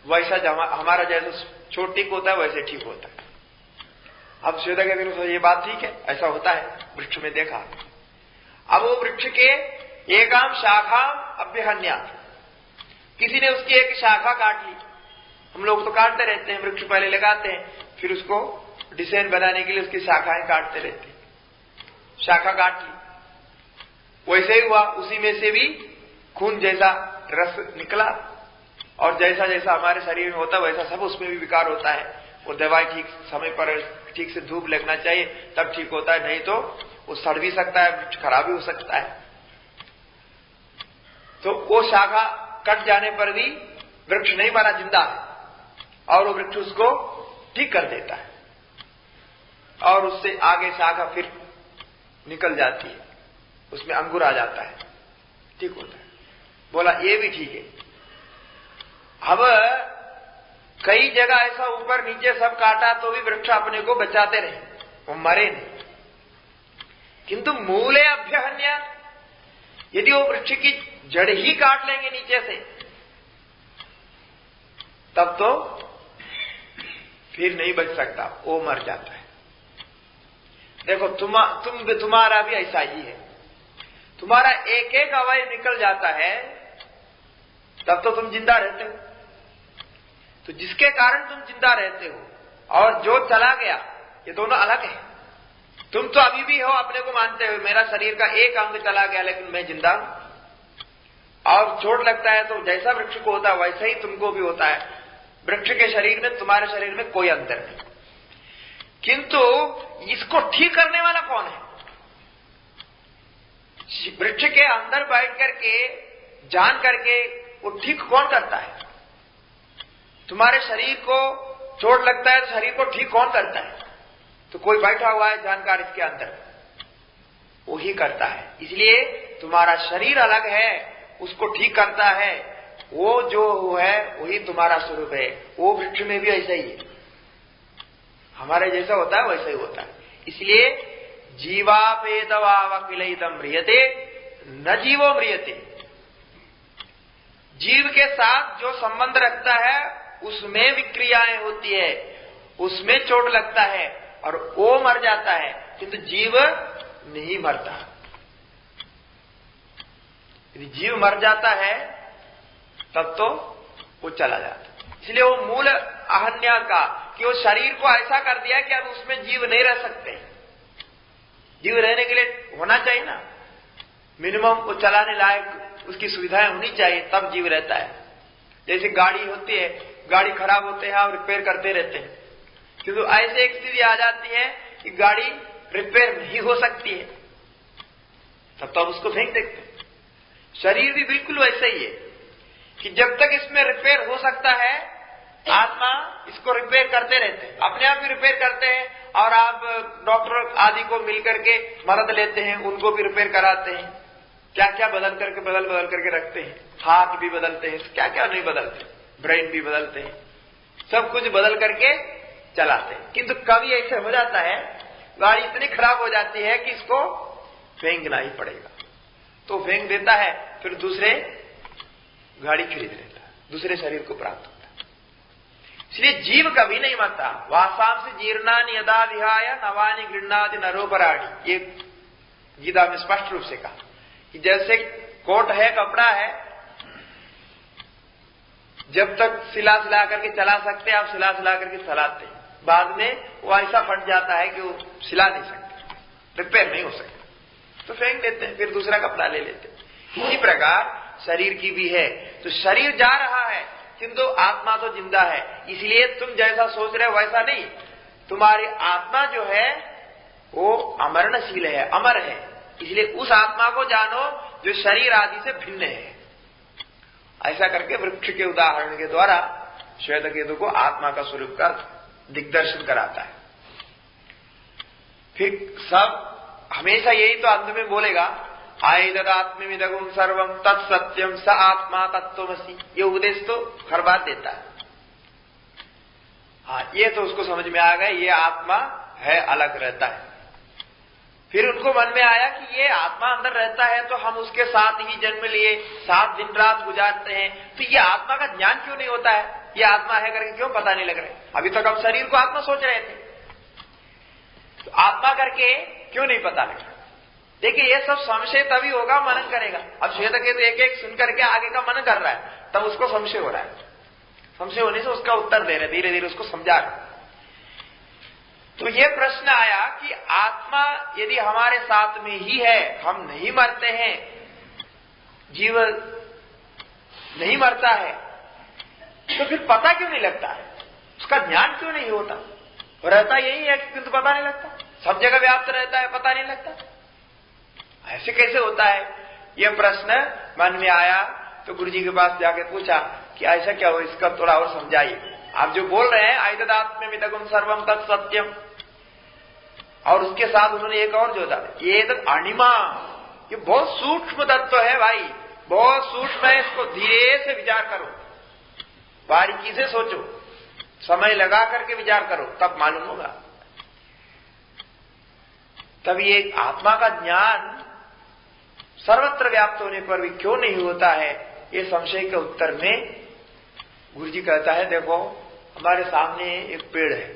वैसा हमारा जैसा चोट ठीक होता है वैसे ठीक होता है। अब श्वेता कहते हैं ये बात ठीक है, ऐसा होता है, वृक्ष में देखा। अब वो वृक्ष के एकाम शाखा अभ्यहन्या, किसी ने उसकी एक शाखा काट ली। हम लोग तो काटते रहते हैं, वृक्ष पहले लगाते हैं, फिर उसको डिजाइन बनाने के लिए उसकी शाखाएं काटते रहते हैं। शाखा काट ली, वैसे ही हुआ, उसी में से भी खून जैसा रस निकला और जैसा जैसा हमारे शरीर में होता है वैसा सब उसमें भी विकार होता है। वो दवाई ठीक समय पर ठीक से धूप लगना चाहिए तब ठीक होता है, नहीं तो वो सड़ भी सकता है, वृक्ष खराब भी हो सकता है। तो वो शाखा कट जाने पर भी वृक्ष नहीं बना, जिंदा है, और वो वृक्ष उसको ठीक कर देता है और उससे आगे शाखा फिर निकल जाती है, उसमें अंकुर आ जाता है, ठीक होता है। बोला ये भी ठीक है। अब कई जगह ऐसा ऊपर नीचे सब काटा तो भी वृक्ष अपने को बचाते रहे, वो मरे नहीं। किंतु मूले अभ्यहन्या, यदि वो वृक्ष की जड़ ही काट लेंगे नीचे से, तब तो फिर नहीं बच सकता, वो मर जाता है। देखो तुम्हारा भी ऐसा ही है, तुम्हारा एक एक अवयव निकल जाता है तब तो तुम जिंदा रहते हो। तो जिसके कारण तुम जिंदा रहते हो और जो चला गया, ये दोनों अलग है। तुम तो अभी भी हो, अपने को मानते हो मेरा शरीर का एक अंग चला गया लेकिन मैं जिंदा हूं। और चोट लगता है तो जैसा वृक्ष को होता है वैसा ही तुमको भी होता है। वृक्ष के शरीर में तुम्हारे शरीर में कोई अंतर नहीं। किंतु इसको ठीक करने वाला कौन है? वृक्ष के अंदर बैठ करके जान करके वो ठीक कौन करता है? तुम्हारे शरीर को चोट लगता है तो शरीर को ठीक कौन करता है? तो कोई बैठा हुआ है जानकार इसके अंदर, वो ही करता है। इसलिए तुम्हारा शरीर अलग है, उसको ठीक करता है वो जो है वही तुम्हारा स्वरूप है। वो वृक्ष में भी ऐसा ही है, हमारे जैसा होता है वैसा ही होता है। इसलिए जीवापेदवावकिलयितम म्रियते न जीवो म्रियते। जीव के साथ जो संबंध रखता है उसमें विक्रियाएं होती है, उसमें चोट लगता है और वो मर जाता है, किंतु जीव नहीं मरता। यदि जीव मर जाता है तब तो वो चला जाता। इसलिए वो मूल अहन्या का कि वो शरीर को ऐसा कर दिया कि अब उसमें जीव नहीं रह सकते। जीव रहने के लिए होना चाहिए ना, मिनिमम वो चलाने लायक उसकी सुविधाएं होनी चाहिए, तब जीव रहता है। जैसे गाड़ी होती है, गाड़ी खराब होते हैं और रिपेयर करते रहते हैं, क्योंकि ऐसे एक स्थिति आ जाती है कि गाड़ी रिपेयर नहीं हो सकती है, तब तो उसको फेंक देते हैं। शरीर भी बिल्कुल वैसा ही है कि जब तक इसमें रिपेयर हो सकता है आत्मा इसको रिपेयर करते रहते हैं, अपने आप भी रिपेयर करते हैं और आप डॉक्टर आदि को मिलकर के मदद लेते हैं, उनको भी रिपेयर कराते हैं। क्या क्या बदल करके रखते हैं, हाथ भी बदलते हैं, क्या क्या नहीं बदलते, ब्रेन भी बदलते हैं, सब कुछ बदल करके चलाते हैं। किंतु कभी ऐसे हो जाता है गाड़ी इतनी खराब हो जाती है कि इसको फेंकना ही पड़ेगा, तो फेंक देता है, फिर दूसरे गाड़ी खरीद लेता है, दूसरे शरीर को प्राप्त होता है। इसलिए जीव कभी नहीं मरता। वासांस जीर्णानि यदा विहाय नवानि गृह्णाति नरोपराणि, ये गीता में स्पष्ट रूप से कहा कि जैसे कोट है, कपड़ा है, जब तक सिला करके चला सकते आप सिला करके चलाते हैं, बाद में वो ऐसा फट जाता है कि वो सिला नहीं सकते, रिपेयर नहीं हो सकता, तो फेंक देते हैं, फिर दूसरा कपड़ा ले लेते हैं। इसी प्रकार शरीर की भी है। तो शरीर जा रहा है किंतु आत्मा तो जिंदा है। इसलिए तुम जैसा सोच रहे हो वैसा नहीं, तुम्हारी आत्मा जो है वो अमरणशील है, अमर है, इसलिए उस आत्मा को जानो जो शरीर आदि से भिन्न है। ऐसा करके वृक्ष के उदाहरण के द्वारा श्वेतकेतु को आत्मा का स्वरूप का दिग्दर्शन कराता है। फिर सब हमेशा यही तो अंत में बोलेगा, आत्मविदगुम सर्वम तत्सत्यम स आत्मा तत्त्वमसि। ये उपदेश तो हर बात देता है। हाँ, ये तो उसको समझ में आ गया, ये आत्मा है, अलग रहता है। फिर उनको मन में आया कि ये आत्मा अंदर रहता है तो हम उसके साथ ही जन्म लिए, साथ दिन रात गुजारते हैं, तो ये आत्मा का ज्ञान क्यों नहीं होता है? ये आत्मा है करके क्यों पता नहीं लग रहा है? अभी तक हम शरीर को आत्मा सोच रहे थे, तो आत्मा करके क्यों नहीं पता लग रहा? देखिए, ये सब संशय तभी होगा, मनन करेगा। अब श्वेतकेतु एक एक सुन करके आगे का मनन कर रहा है, तब उसको संशय हो रहा है। संशय होने से उसका उत्तर दे रहे, धीरे धीरे उसको समझा रहे। तो ये प्रश्न आया कि आत्मा यदि हमारे साथ में ही है, हम नहीं मरते हैं, जीव नहीं मरता है, तो फिर पता क्यों नहीं लगता है? उसका ज्ञान क्यों नहीं होता? रहता यही है किंतु पता नहीं लगता, सब जगह व्याप्त रहता है, पता नहीं लगता। ऐसे कैसे होता है? यह प्रश्न मन में आया तो गुरुजी के पास जाके पूछा कि ऐसा क्या हो, इसका थोड़ा और समझाइए। आप जो बोल रहे हैं आत्मविदगुम सर्वम तत्सत्यम, और उसके साथ उन्होंने एक और जोड़ा, ये तक अणिमा, ये बहुत सूक्ष्म तत्व है भाई, बहुत सूक्ष्म है, इसको धीरे से विचार करो, बारीकी से सोचो, समय लगा करके विचार करो, तब मालूम होगा। तब ये आत्मा का ज्ञान सर्वत्र व्याप्त होने पर भी क्यों नहीं होता है, ये संशय के उत्तर में गुरुजी कहता है, देखो हमारे सामने एक पेड़ है,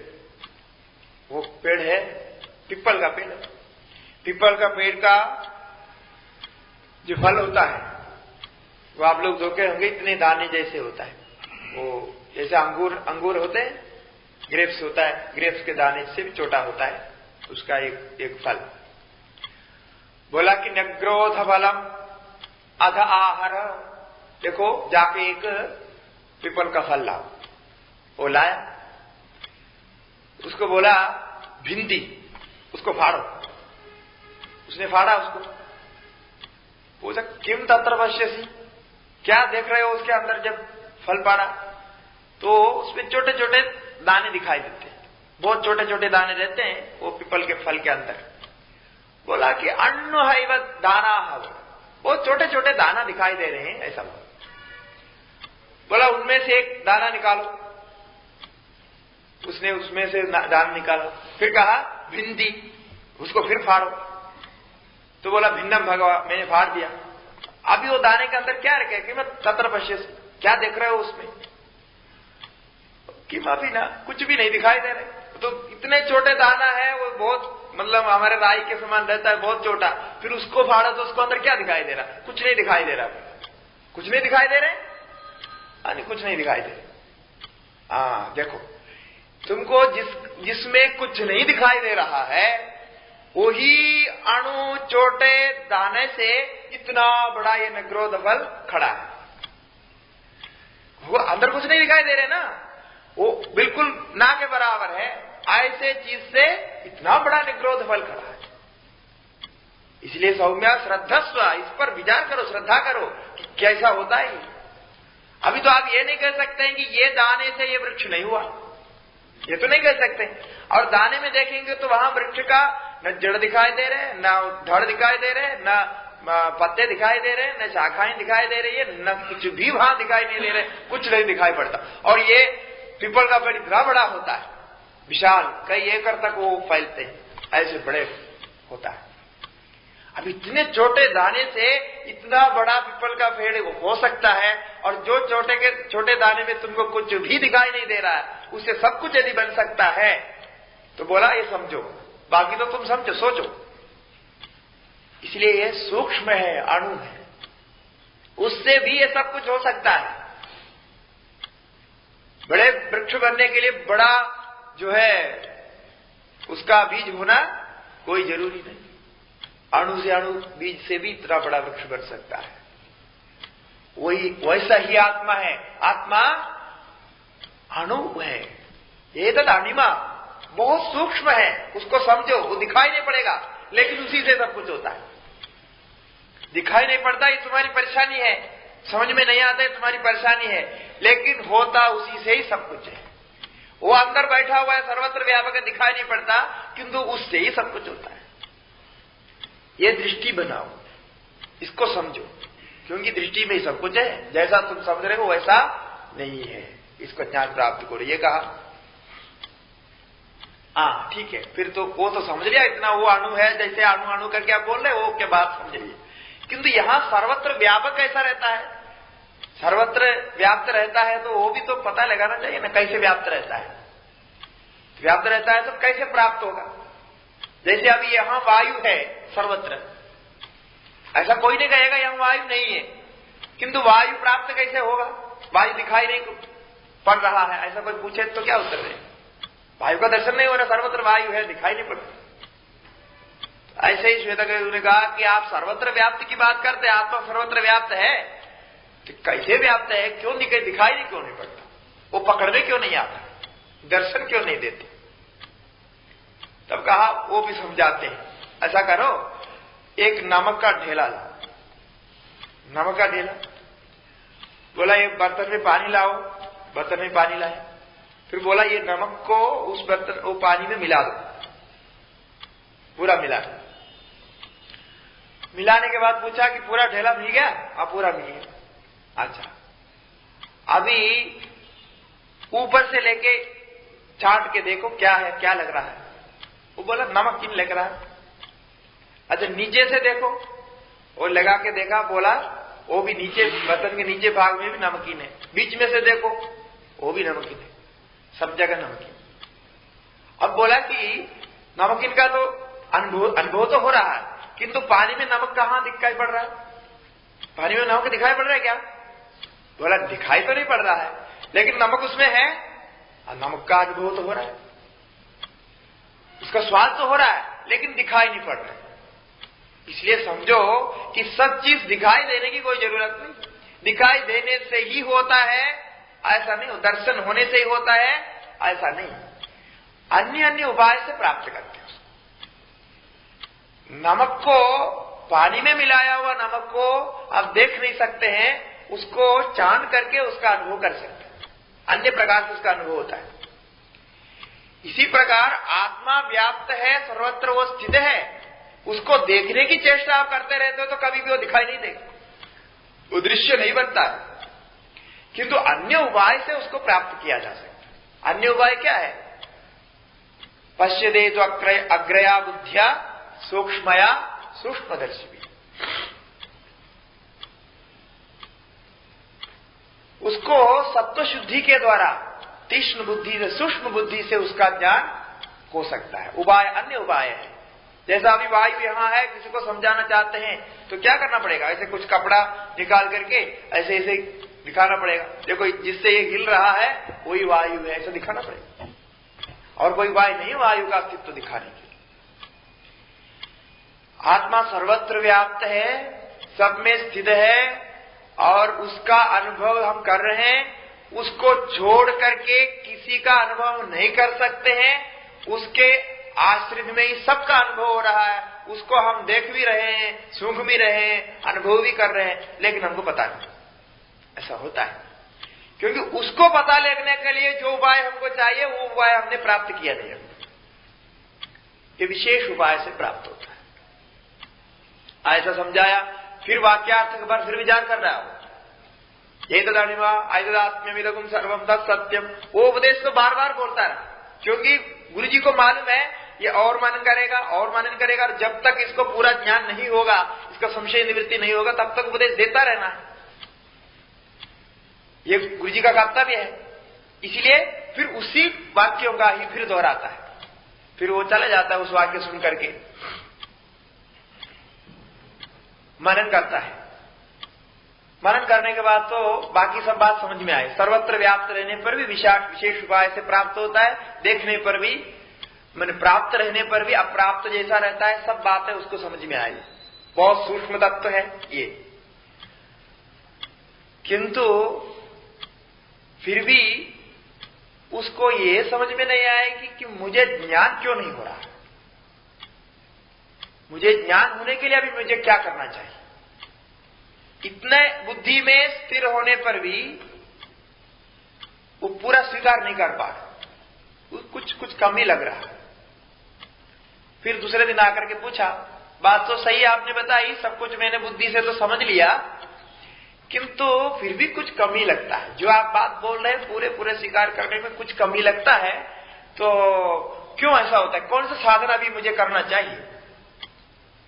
वो पेड़ है पीपल का पेड़। पीपल का पेड़ का जो फल होता है वो आप लोग देखे होंगे, इतने दाने जैसे होता है। वो जैसे अंगूर होते हैं, ग्रेप्स होता है, ग्रेप्स के दाने से भी छोटा होता है उसका एक फल। बोला कि नग्रोध फलम अध आहर, देखो जाके एक पीपल का फल लाओ। वो लाया, उसको बोला भिंडी, उसको फाड़ो। उसने फाड़ा उसको, पूछा किम तत्र पश्यसि, क्या देख रहे हो उसके अंदर? जब फल पाड़ा तो उसमें छोटे छोटे दाने दिखाई देते हैं, बहुत छोटे छोटे दाने रहते हैं वो पीपल के फल के अंदर। बोला कि अन्न है व दाना है, बहुत छोटे छोटे दाना दिखाई दे रहे हैं, ऐसा बोला। उनमें से एक दाना निकालो। उसने उसमें से दाना निकाला, फिर कहा भिंडी, उसको फिर फाड़ो। तो बोला भिन्नम भगवा, मैंने फाड़ दिया। अभी वो दाने के अंदर क्या रखे कि मैं तत्र पश्यसि, क्या देख रहे हो उसमें? कि अभी ना कुछ भी नहीं दिखाई दे रहे। तो इतने छोटे दाना है वो, बहुत मतलब हमारे राई के समान रहता है, बहुत छोटा। फिर उसको फाड़ा तो उसको अंदर क्या दिखाई दे रहा? कुछ नहीं दिखाई दे रहा। कुछ नहीं दिखाई दे रहे, कुछ नहीं दिखाई दे रहे। हाँ देखो, तुमको जिसमें कुछ नहीं दिखाई दे रहा है, वही अणु छोटे दाने से इतना बड़ा ये नग्रोध फल खड़ा है। वो अंदर कुछ नहीं दिखाई दे रहे ना, वो बिल्कुल ना के बराबर है। ऐसे चीज से इतना बड़ा निग्रोध फल खड़ा है। इसलिए सौम्या श्रद्धस्व, इस पर विचार करो, श्रद्धा करो कि कैसा होता है। अभी तो आप ये नहीं कह सकते हैं कि ये दाने से ये वृक्ष नहीं हुआ, ये तो नहीं कह सकते। और दाने में देखेंगे तो वहां वृक्ष का न जड़ दिखाई दे रहे, न धड़ दिखाई दे रहे, न पत्ते दिखाई दे रहे, न शाखाएं दिखाई दे रही है, न कुछ भी वहां दिखाई नहीं दे रहे, कुछ नहीं दिखाई पड़ता। और ये पीपल का पेड़ इतना बड़ा होता है, विशाल, कई एकड़ तक वो फैलते हैं, ऐसे बड़े होता है। अब इतने छोटे दाने से इतना बड़ा पीपल का पेड़ हो सकता है, और जो छोटे दाने में तुमको कुछ भी दिखाई नहीं दे रहा है, उससे सब कुछ यदि बन सकता है, तो बोला ये समझो, बाकी तो तुम समझो, सोचो। इसलिए ये सूक्ष्म है, अणु है, उससे भी ये सब कुछ हो सकता है। बड़े वृक्ष बनने के लिए बड़ा जो है उसका बीज होना कोई जरूरी नहीं। अणु से अणु बीज से भी इतना बड़ा वृक्ष बन सकता है। वही वैसा ही आत्मा है। आत्मा अणु है, ये तो अणिमा बहुत सूक्ष्म है, उसको समझो, वो दिखाई नहीं पड़ेगा, लेकिन उसी से सब कुछ होता है। दिखाई नहीं पड़ता, ये तुम्हारी परेशानी है, समझ में नहीं आता है, तुम्हारी परेशानी है, लेकिन होता उसी से ही सब कुछ है। वो अंदर बैठा हुआ है, सर्वत्र व्यापक, दिखाई नहीं पड़ता, किंतु उससे ही सब कुछ होता है। ये दृष्टि बनाओ, इसको समझो, क्योंकि दृष्टि में ही सब कुछ है, जैसा तुम समझ रहे हो वैसा नहीं है, इसको ज्ञान प्राप्त करो, ये कहा। हाँ ठीक है, फिर तो वो तो समझ लिया, इतना वो अणु है, जैसे अणु अणु करके आप बोल रहे हो, वो के बात समझ लिए, किंतु यहां सर्वत्र व्यापक कैसा रहता है? सर्वत्र व्याप्त रहता है तो वो भी तो पता लगाना चाहिए ना, कैसे व्याप्त रहता है। व्याप्त रहता है तो कैसे प्राप्त होगा? जैसे अभी यहां वायु है सर्वत्र, ऐसा कोई नहीं कहेगा यहां वायु नहीं है, किंतु वायु प्राप्त कैसे होगा? वायु दिखाई नहीं पड़ रहा है, ऐसा कोई पूछे तो क्या उत्तर दें? वायु का दर्शन नहीं हो रहा, सर्वत्र वायु है, दिखाई नहीं पड़ता। ऐसे ही श्वेतकेतु ने कहा कि आप सर्वत्र व्याप्त की बात करते, आत्मा सर्वत्र व्याप्त है, तो कैसे व्याप्त है, क्यों दिखाई नहीं क्यों नहीं पड़ता? वो पकड़ने क्यों नहीं आता, दर्शन क्यों नहीं देते? तब कहा वो भी समझाते हैं, ऐसा करो, एक नमक का ढेला ला, नमक का ढेला, बोला ये बर्तन में पानी लाओ, बर्तन में पानी लाए, फिर बोला ये नमक को उस बर्तन वो पानी में मिला दो, पूरा मिला। मिलाने के बाद पूछा कि पूरा ढेला मिल गया? हाँ पूरा मिल गया। अच्छा, अभी ऊपर से लेके चाट के देखो क्या है, क्या लग रहा है? वो बोला नमकीन लग रहा है। अच्छा नीचे से देखो, वो लगा के देखा, बोला वो भी नीचे, बर्तन के नीचे भाग में भी नमकीन है, बीच में से देखो वो भी नमकीन है, सब जगह नमकीन। अब बोला कि नमकीन का तो अनुभव तो हो रहा है, किंतु पानी में नमक कहां दिखाई पड़ रहा है? पानी में नमक दिखाई पड़ रहा है क्या? बोला दिखाई तो नहीं पड़ रहा है, लेकिन नमक उसमें है, नमक का अनुभव तो हो रहा है, उसका स्वाद तो हो रहा है, लेकिन दिखाई नहीं पड़ रहा है। इसलिए समझो कि सब चीज दिखाई देने की कोई जरूरत नहीं, दिखाई देने से ही होता है ऐसा नहीं, दर्शन होने से ही होता है ऐसा नहीं, अन्य अन्य उपाय से प्राप्त करते हैं। नमक को, पानी में मिलाया हुआ नमक को आप देख नहीं सकते हैं, उसको चांद करके उसका अनुभव कर सकते हैं, अन्य प्रकार से उसका अनुभव होता है। इसी प्रकार आत्मा व्याप्त है, सर्वत्र वो स्थित है, उसको देखने की चेष्टा आप करते रहते हो तो कभी भी वो दिखाई नहीं देगा, वो दृश्य नहीं बनता है, किंतु अन्य उपाय से उसको प्राप्त किया जा सकता है। अन्य उपाय क्या है? पश्यदे तो अग्रया बुद्धिया सूक्ष्मया सूक्ष्मदर्शी, उसको सत्व शुद्धि के द्वारा तीक्ष्ण बुद्धि से, सूक्ष्म बुद्धि से उसका ज्ञान हो सकता है। उपाय अन्य उपाय है, जैसा अभी वायु यहां है, किसी को समझाना चाहते हैं तो क्या करना पड़ेगा? ऐसे कुछ कपड़ा निकाल करके ऐसे ऐसे दिखाना पड़ेगा, देखो जिससे ये हिल रहा है वही वायु है, ऐसा दिखाना पड़ेगा, और कोई उपाय नहीं वायु का अस्तित्व दिखाने के। आत्मा सर्वत्र व्याप्त है, सब में स्थित है, और उसका अनुभव हम कर रहे हैं, उसको छोड़ करके किसी का अनुभव नहीं कर सकते हैं, उसके आश्रित में ही सबका अनुभव हो रहा है, उसको हम देख भी रहे हैं, सूंघ भी रहे हैं, अनुभव भी कर रहे हैं, लेकिन हमको पता नहीं। ऐसा होता है क्योंकि उसको पता लगने के लिए जो उपाय हमको चाहिए वो उपाय हमने प्राप्त किया नहीं, ये विशेष उपाय से प्राप्त होता है। ऐसा समझाया, फिर वाक्यार्थ के बाद फिर विचार कर रहा हो, ये तदानिमा आत्म्यमिदगुम सर्वम तत् सत्यम, वो उपदेश तो बार बार बोलता रहा, क्योंकि गुरु जी को मालूम है ये और मनन करेगा और मनन करेगा, और जब तक इसको पूरा ज्ञान नहीं होगा, इसका संशय निवृत्ति नहीं होगा, तब तक उपदेश देता रहना है, ये गुरु जी का कर्तव्य है। इसलिए फिर उसी वाक्यों का ही फिर दोहराता है, फिर वो चला जाता है उस वाक्य सुन करके मनन करता है। मनन करने के बाद तो बाकी सब बात समझ में आए, सर्वत्र व्याप्त रहने पर भी विशेष उपाय से प्राप्त होता है, देखने पर भी, मैंने प्राप्त रहने पर भी अप्राप्त जैसा रहता है, सब बातें उसको समझ में आई, बहुत सूक्ष्म तत्व है ये। किंतु फिर भी उसको ये समझ में नहीं आएगी कि मुझे ज्ञान क्यों नहीं हो रहा, मुझे ज्ञान होने के लिए अभी मुझे क्या करना चाहिए। इतने बुद्धि में स्थिर होने पर भी वो पूरा स्वीकार नहीं कर पा रहा, कुछ कम ही लग रहा। फिर दूसरे दिन आकर के पूछा, बात तो सही आपने बताई, सब कुछ मैंने बुद्धि से तो समझ लिया, किंतु फिर भी कुछ कमी लगता है। जो आप बात बोल रहे हैं पूरे पूरे स्वीकार करने में कुछ कमी लगता है, तो क्यों ऐसा होता है? कौन सा साधन अभी मुझे करना चाहिए?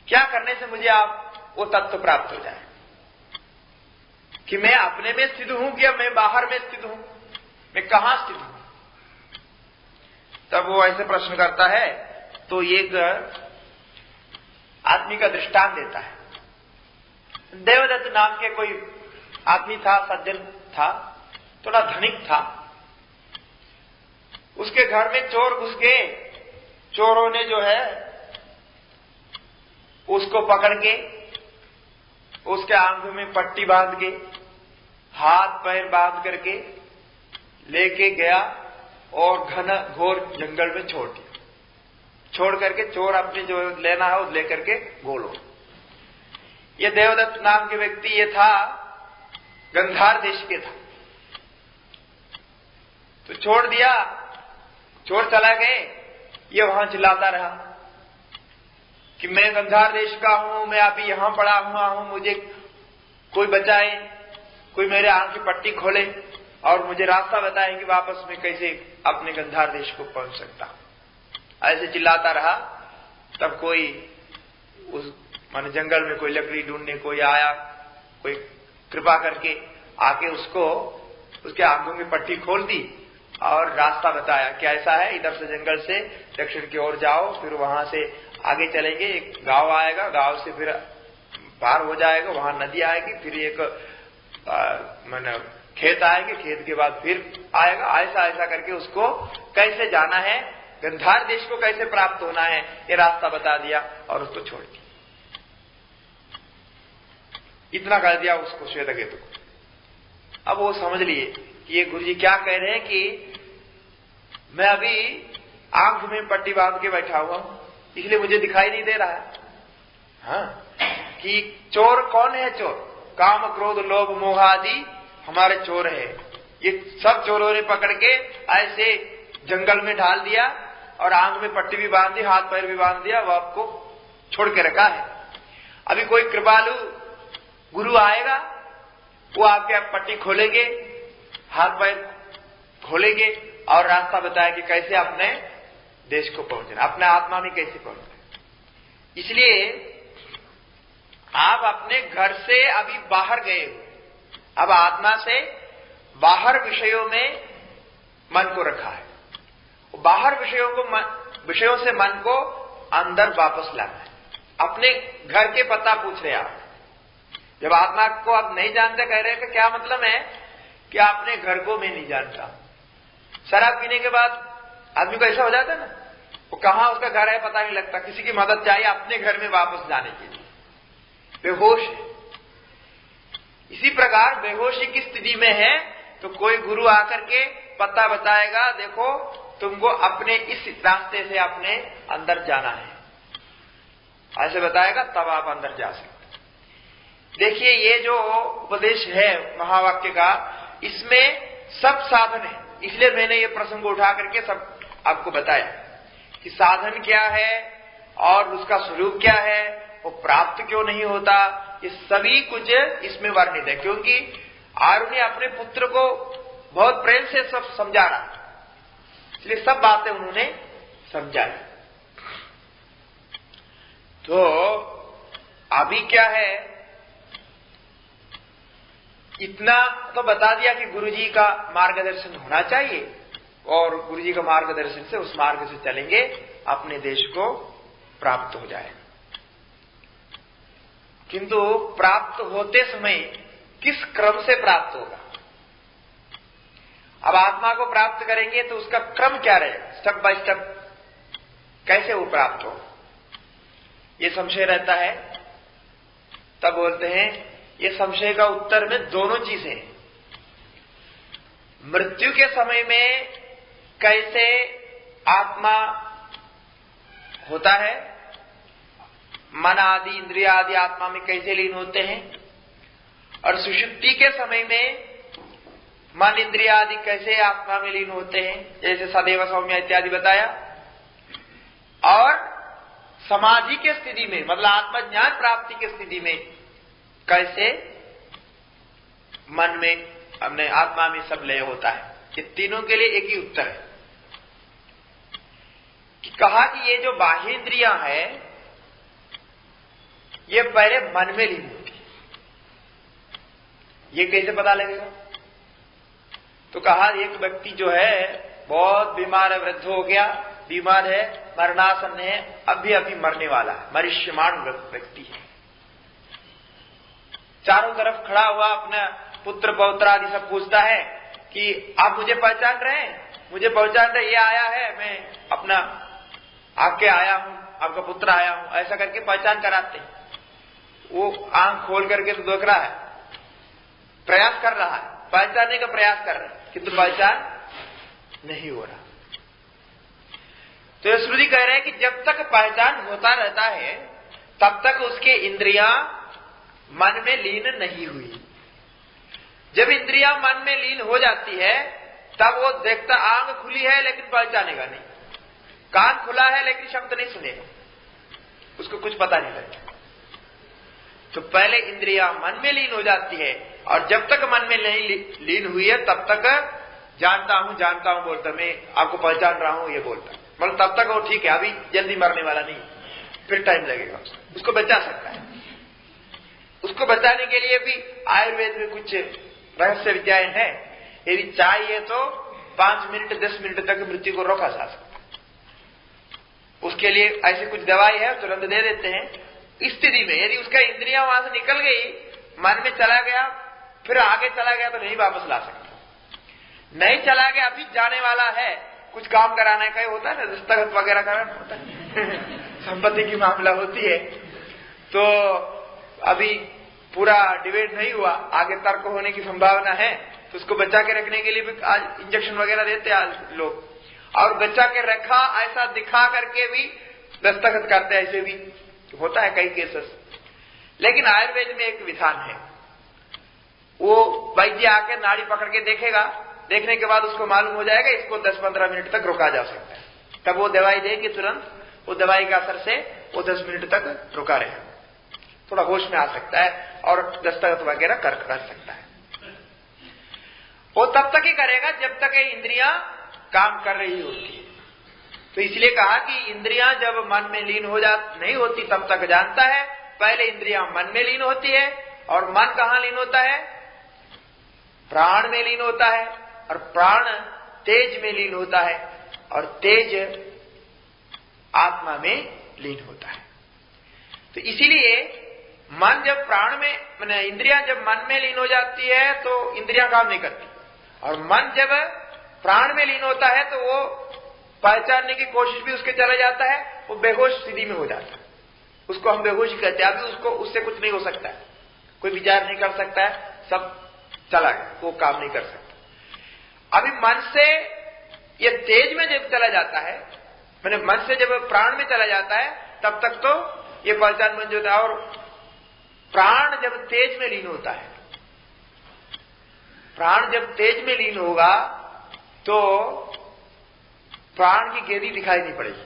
क्या करने से मुझे आप वो तत्व प्राप्त हो जाए कि मैं अपने में स्थित हूं कि मैं बाहर में स्थित हूं, मैं कहां स्थित हूं? तब वो ऐसे प्रश्न करता है तो एक आदमी का दृष्टांत देता है। देवदत्त नाम के कोई आदमी था, सज्जन था, थोड़ा धनिक था। उसके घर में चोर घुस गए। चोरों ने जो है उसको पकड़ के उसके आंखों में पट्टी बांध के, हाथ पैर बांध करके लेके गया और घन घोर जंगल में छोड़ दिया। छोड़ करके चोर अपने जो लेना है वो लेकर के गोलो। ये देवदत्त नाम के व्यक्ति ये था, गंधार देश के था। तो छोड़ दिया, चोर चला गए। ये वहां चिल्लाता रहा कि मैं गंधार देश का हूं, मैं अभी यहां पड़ा हुआ हूं, मुझे कोई बचाए, कोई मेरे आंख की पट्टी खोले और मुझे रास्ता बताए कि वापस मैं कैसे अपने गंधार देश को पहुंच सकता हूं। ऐसे चिल्लाता रहा। तब कोई उस माने जंगल में कोई लकड़ी ढूंढने कोई आया, कोई कृपा करके आके उसको उसके आंखों में पट्टी खोल दी और रास्ता बताया कि ऐसा है, इधर से जंगल से दक्षिण की ओर जाओ, फिर वहां से आगे चलेंगे, एक गांव आएगा, गांव से फिर पार हो जाएगा, वहां नदी आएगी, फिर एक माने खेत आएंगे, खेत के बाद फिर आएगा। ऐसा ऐसा करके उसको कैसे जाना है, गंधार देश को कैसे प्राप्त होना है, ये रास्ता बता दिया और उसको छोड़ दिया। इतना कर दिया उसको श्वेतकेतु को। अब वो समझ लिए कि ये गुरुजी क्या कह रहे हैं कि मैं अभी आंख में पट्टी बांध के बैठा हुआ हूं, इसलिए मुझे दिखाई नहीं दे रहा है। हाँ, कि चोर कौन है? चोर काम क्रोध लोभ मोह आदि हमारे चोर है। ये सब चोरों ने पकड़ के ऐसे जंगल में ढाल दिया और आंख में पट्टी भी बांध दी, हाथ पैर भी बांध दिया, वो आपको छोड़ के रखा है। अभी कोई कृपालु गुरु आएगा, वो आपके आप पट्टी खोलेंगे, हाथ पैर खोलेंगे और रास्ता बताए कि कैसे अपने देश को पहुंचना, अपने आत्मा में कैसे पहुंचना। इसलिए आप अपने घर से अभी बाहर गए हो, अब आत्मा से बाहर विषयों में मन को रखा है। बाहर विषयों से मन को अंदर वापस लाना है। अपने घर के पता पूछ रहे आप। जब आत्मा को आप नहीं जानते, कह रहे हैं कि क्या मतलब है कि अपने घर को मैं नहीं जानता। शराब पीने के बाद आदमी को ऐसा हो जाता है ना, वो कहां उसका घर है पता नहीं लगता, किसी की मदद चाहिए अपने घर में वापस जाने के लिए, बेहोश है। इसी प्रकार बेहोशी की स्थिति में है तो कोई गुरु आकर के पता बताएगा, देखो तुमको अपने इस रास्ते से अपने अंदर जाना है, ऐसे बताएगा, तब आप अंदर जा सकते। देखिए ये जो उपदेश है महावाक्य का, इसमें सब साधन है। इसलिए मैंने ये प्रसंग उठा करके सब आपको बताया कि साधन क्या है और उसका स्वरूप क्या है, वो प्राप्त क्यों नहीं होता, ये सभी कुछ इसमें वर्णित है। क्योंकि आरु ने अपने पुत्र को बहुत प्रेम से सब समझा रहा, इसलिए सब बातें उन्होंने समझाई। तो अभी क्या है, इतना तो बता दिया कि गुरुजी का मार्गदर्शन होना चाहिए और गुरुजी का मार्गदर्शन से उस मार्ग से चलेंगे, अपने देश को प्राप्त हो जाएगा। किंतु प्राप्त होते समय किस क्रम से प्राप्त होगा? अब आत्मा को प्राप्त करेंगे तो उसका क्रम क्या रहेगा, स्टेप बाय स्टेप कैसे वो प्राप्त हो, ये संशय रहता है। तब बोलते हैं ये संशय का उत्तर में दोनों चीजें हैं। मृत्यु के समय में कैसे आत्मा होता है, मन आदि इंद्रिय आदि आत्मा में कैसे लीन होते हैं, और सुषुप्ति के समय में मन इंद्रिया आदि कैसे आत्मा में लीन होते हैं, जैसे सदैव सौम्य इत्यादि बताया। और समाधि के स्थिति में, मतलब आत्मज्ञान प्राप्ति की स्थिति में कैसे मन में अपने आत्मा में सब लय होता है। ये तीनों के लिए एक ही उत्तर है कि कहा कि ये जो बाह्य इंद्रियां है ये पहले मन में लीन होती है। ये कैसे पता लगेगा? तो कहा एक व्यक्ति जो है बहुत बीमार है, वृद्ध हो गया, बीमार है, मरणासन है, अभी मरने वाला है, मरिष्यमाण व्यक्ति है। चारों तरफ खड़ा हुआ अपना पुत्र पौत्र आदि सब पूछता है कि आप मुझे पहचान रहे हैं, मुझे पहचान रहे, ये आया है, मैं अपना आपके आया हूं, आपका पुत्र आया हूं, ऐसा करके पहचान कराते हैं। वो आंख खोल करके तो देख रहा है, प्रयास कर रहा है, पहचानने का प्रयास कर रहा है, किंतु पहचान नहीं हो रहा। तो श्रुति कह रहे हैं कि जब तक पहचान होता रहता है तब तक उसके इंद्रियां मन में लीन नहीं हुई। जब इंद्रियां मन में लीन हो जाती है तब वो देखता, आंख खुली है लेकिन पहचानेगा नहीं, कान खुला है लेकिन शब्द नहीं सुनेगा, उसको कुछ पता नहीं लगता। तो पहले इंद्रियां मन में लीन हो जाती है, और जब तक मन में नहीं लीन हुई है तब तक जानता हूं बोलता, मैं आपको पहचान रहा हूं ये बोलता, मतलब तब तक वो ठीक है, अभी जल्दी मरने वाला नहीं, फिर टाइम लगेगा, उसको बचा सकता है। उसको बचाने के लिए भी आयुर्वेद में कुछ रहस्य विद्याएं हैं। यदि चाहिए तो 5 मिनट 10 मिनट तक मृत्यु को रोका जा सकता है। उसके लिए ऐसी कुछ दवाई है, तुरंत दे देते हैं। इस स्थिति में यदि उसका इंद्रियां वहां से निकल गई, मन में चला गया, फिर आगे चला गया, तो नहीं वापस ला सकता। नहीं चला गया, अभी जाने वाला है, कुछ काम कराने का ही होता है ना, दस्तखत वगैरह कराना होता है संपत्ति की मामला होती है, तो अभी पूरा डिबेट नहीं हुआ, आगे तर्क होने की संभावना है, तो उसको बचा के रखने के लिए भी आज इंजेक्शन वगैरह देते हैं आज लोग, और बचा के रखा ऐसा दिखा करके भी दस्तखत करते हैं, ऐसे भी होता है कई केसेस। लेकिन आयुर्वेद में एक विधान है, वो वैद्य आके नाड़ी पकड़ के देखेगा, देखने के बाद उसको मालूम हो जाएगा इसको 10-15 मिनट तक रोका जा सकता है, तब वो दवाई देगी, तुरंत वो दवाई के असर से वो 10 मिनट तक रुका रहेगा, थोड़ा होश में आ सकता है और दस्तखत वगैरह कर सकता है। वो तब तक ही करेगा जब तक ये इंद्रियां काम कर रही होती है। तो इसलिए कहा कि इंद्रियां जब मन में लीन हो नहीं होती तब तक जानता है। पहले इंद्रियां मन में लीन होती है, और मन कहां लीन होता है? प्राण में लीन होता है, और प्राण तेज में लीन होता है, और तेज आत्मा में लीन होता है। तो इसीलिए मन जब प्राण में, मैंने इंद्रियां जब मन में लीन हो जाती है तो इंद्रियां काम नहीं करती, और मन जब प्राण में लीन होता है तो वो पहचानने की कोशिश भी उसके चला जाता है, वो बेहोश स्थिति में हो जाता है, उसको हम बेहोश कहते हैं। अभी उसको उससे कुछ नहीं हो सकता है, कोई विचार नहीं कर सकता है, सब चला गया, वो काम नहीं कर सकता। अभी मन से ये तेज में जब चला जाता है, मैंने मन से जब प्राण में चला जाता है तब तक तो ये पहचान बन जाता है। और प्राण जब तेज में लीन होता है, प्राण जब तेज में लीन होगा तो प्राण की गेंदी दिखाई नहीं पड़ेगी,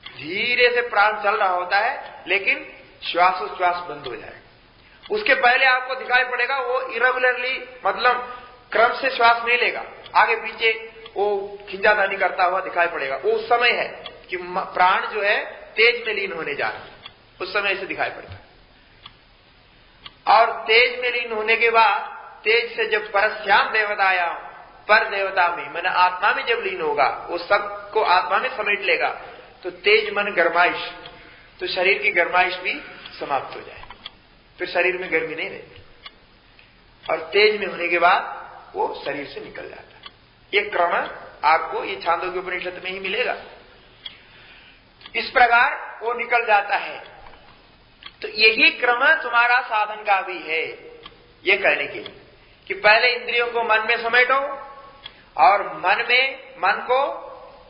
धीरे से प्राण चल रहा होता है, लेकिन श्वासोच्छ्वास बंद हो जाएगा। उसके पहले आपको दिखाई पड़ेगा वो इरेगुलरली, मतलब क्रम से श्वास नहीं लेगा, आगे पीछे वो खिंचातानी करता हुआ दिखाई पड़ेगा। वो उस समय है कि प्राण जो है तेज में लीन होने जा रहा है, उस समय ऐसे दिखाई पड़ता है। और तेज में लीन होने के बाद, तेज से जब परस्याम देवताया, पर देवता में, मैंने आत्मा में जब लीन होगा, वो सबको आत्मा में समेट लेगा, तो तेज मन गर्माइश, तो शरीर की गर्माइश भी समाप्त हो जाए, फिर शरीर में गर्मी नहीं रहती, और तेज में होने के बाद वो शरीर से निकल जाता है। ये क्रम आपको ये छांदोग्य उपनिषद में ही मिलेगा। इस प्रकार वो निकल जाता है। तो यही क्रम तुम्हारा साधन का भी है, ये कहने के लिए कि पहले इंद्रियों को मन में समेटो, और मन को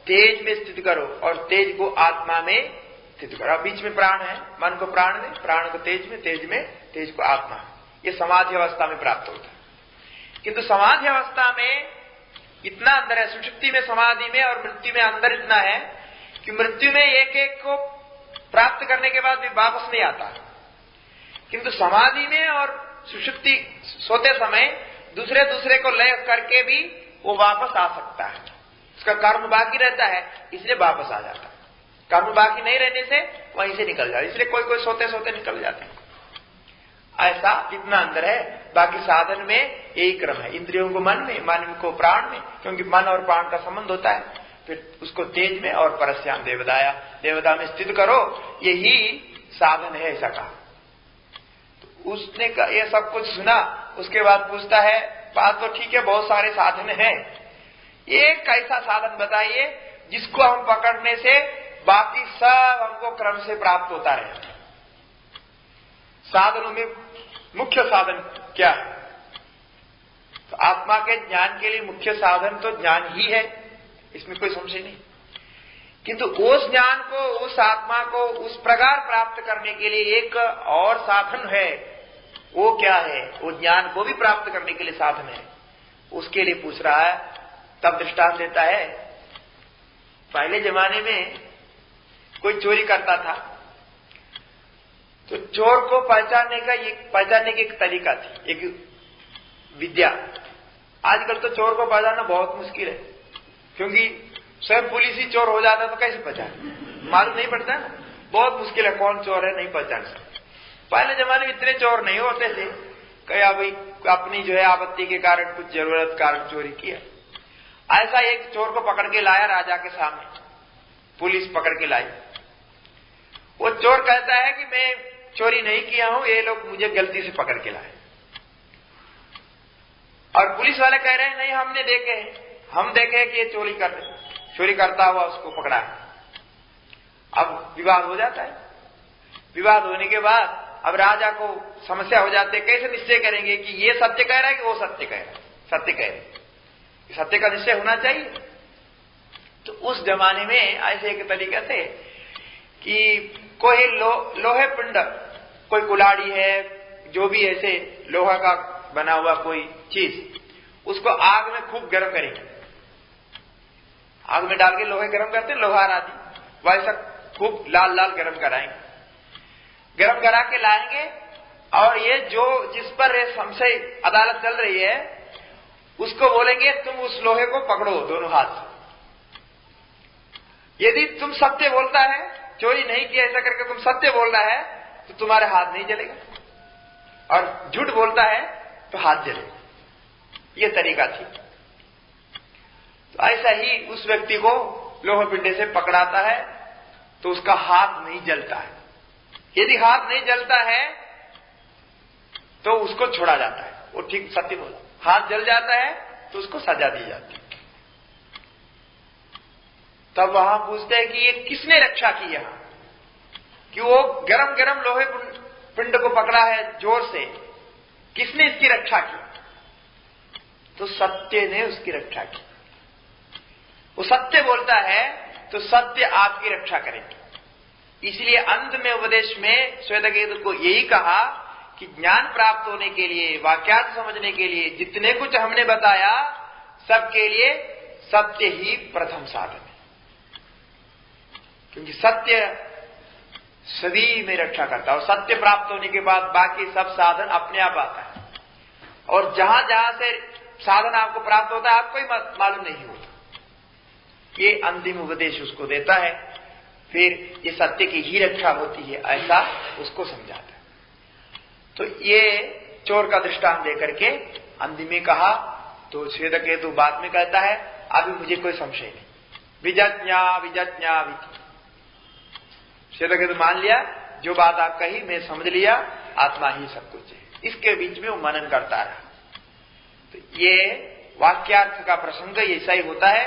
तेज में स्थित करो, और तेज को आत्मा में स्थित करो। बीच में प्राण है, मन को प्राण में, प्राण को तेज में, तेज को आत्मा में। ये समाधि अवस्था में प्राप्त होता है। किंतु समाधि अवस्था में इतना अंदर है, सुषुप्ति में, समाधि में और मृत्यु में अंदर इतना है कि मृत्यु में एक एक को प्राप्त करने के बाद भी वापस नहीं आता, किंतु समाधि में और सुषुप्ति सोते समय दूसरे दूसरे को लय करके भी वो वापस आ सकता है। उसका कर्म बाकी रहता है इसलिए वापस आ जाता है, कर्म बाकी नहीं रहने से वहीं से निकल जाता है, इसलिए कोई कोई सोते सोते निकल जाते हैं। ऐसा इतना अंदर है। बाकी साधन में यही क्रम है, इंद्रियों को मन में, मन को प्राण में, क्योंकि मन और प्राण का संबंध होता है, फिर उसको तेज में और परस्याम देवदाया, देवता में स्थित करो, यही साधन है, ऐसा कहा। तो उसने ये सब कुछ सुना, उसके बाद पूछता है, बात तो ठीक है, बहुत सारे साधन हैं, एक ऐसा साधन बताइए जिसको हम पकड़ने से बाकी सब हमको क्रम से प्राप्त होता रहे। साधनों में मुख्य साधन क्या है? तो आत्मा के ज्ञान के लिए मुख्य साधन तो ज्ञान ही है, इसमें कोई संशय नहीं। किंतु उस ज्ञान को, उस आत्मा को उस प्रकार प्राप्त करने के लिए एक और साधन है। वो क्या है? वो ज्ञान को भी प्राप्त करने के लिए साधन है, उसके लिए पूछ रहा है। तब दृष्टांत देता है, पहले जमाने में कोई चोरी करता था तो चोर को पहचानने की एक तरीका थी, एक विद्या। आजकल तो चोर को पहचानना बहुत मुश्किल है, क्योंकि स्वयं पुलिस ही चोर हो जाता तो कैसे पहचान, मालूम नहीं पड़ता ना, बहुत मुश्किल है, कौन चोर है नहीं पहचान सकते। पहले जमाने में इतने चोर नहीं होते थे, कहीं भाई अपनी जो है आपत्ति के कारण, कुछ जरूरत कारण चोरी किया। ऐसा एक चोर को पकड़ के लाया राजा के सामने, पुलिस पकड़ के लाई। वो चोर कहता है कि मैं चोरी नहीं किया हूं, ये लोग मुझे गलती से पकड़ के लाए। और पुलिस वाले कह रहे हैं नहीं, हमने देखे, हम देखे कि ये चोरी करता हुआ उसको पकड़ा है। अब विवाद हो जाता है। विवाद होने के बाद अब राजा को समस्या हो जाती है, कैसे निश्चय करेंगे कि ये सत्य कह रहा है कि वो सत्य कह रहा है। सत्य कह रहे, सत्य का निश्चय होना चाहिए। तो उस जमाने में ऐसे एक तरीके से कि कोई लोहे पिंड, कोई कुल्हाड़ी है, जो भी ऐसे लोहा का बना हुआ कोई चीज, उसको आग में खूब गर्म करेंगे। आग में डाल के लोहे गर्म करते हैं, लोहार आदि, वैसा खूब लाल लाल गर्म कराएंगे। गर्म करा के लाएंगे और ये जो जिस पर संशय अदालत चल रही है उसको बोलेंगे तुम उस लोहे को पकड़ो दोनों हाथ से। यदि तुम सत्य बोलता है, चोरी नहीं किया ऐसा करके तुम सत्य बोल रहा है, तो तुम्हारे हाथ नहीं जलेगा, और झूठ बोलता है तो हाथ जलेगा। ये तरीका थी। तो ऐसा ही उस व्यक्ति को लोहे पिंडे से पकड़ाता है तो उसका हाथ नहीं जलता है। यदि हाथ नहीं जलता है तो उसको छोड़ा जाता है, वो ठीक सत्य बोला। हाथ जल जाता है तो उसको सजा दी जाती है। तब वहां पूछते हैं कि ये किसने रक्षा की यहां, कि वो गरम गरम लोहे पिंड को पकड़ा है जोर से, किसने इसकी रक्षा की? तो सत्य ने उसकी रक्षा की। वो सत्य बोलता है तो सत्य आपकी रक्षा करेगी। इसलिए अंत में उपदेश में श्वेतकेतु को यही कहा कि ज्ञान प्राप्त होने के लिए, वाक्यार्थ समझने के लिए जितने कुछ हमने बताया, सबके लिए सत्य ही प्रथम साधन है, क्योंकि सत्य सभी में रक्षा करता है। और सत्य प्राप्त होने के बाद बाकी सब साधन अपने आप आता है। और जहां जहां से साधन आपको प्राप्त होता है आपको ही मालूम नहीं होता। ये अंतिम उपदेश उसको देता है। फिर ये सत्य की ही रक्षा होती है, ऐसा उसको समझाता है। तो ये चोर का दृष्टांत देकर के अंतिम में कहा। तो श्वेतकेतु बाद में कहता है अभी मुझे कोई संशय नहीं, विजज्ञा विजज्ञा विधि। श्वेतकेतु मान लिया, जो बात आप कही मैं समझ लिया, आत्मा ही सब कुछ है। इसके बीच में वो मनन करता रहा। तो ये वाक्यार्थ का प्रसंग ऐसा ही होता है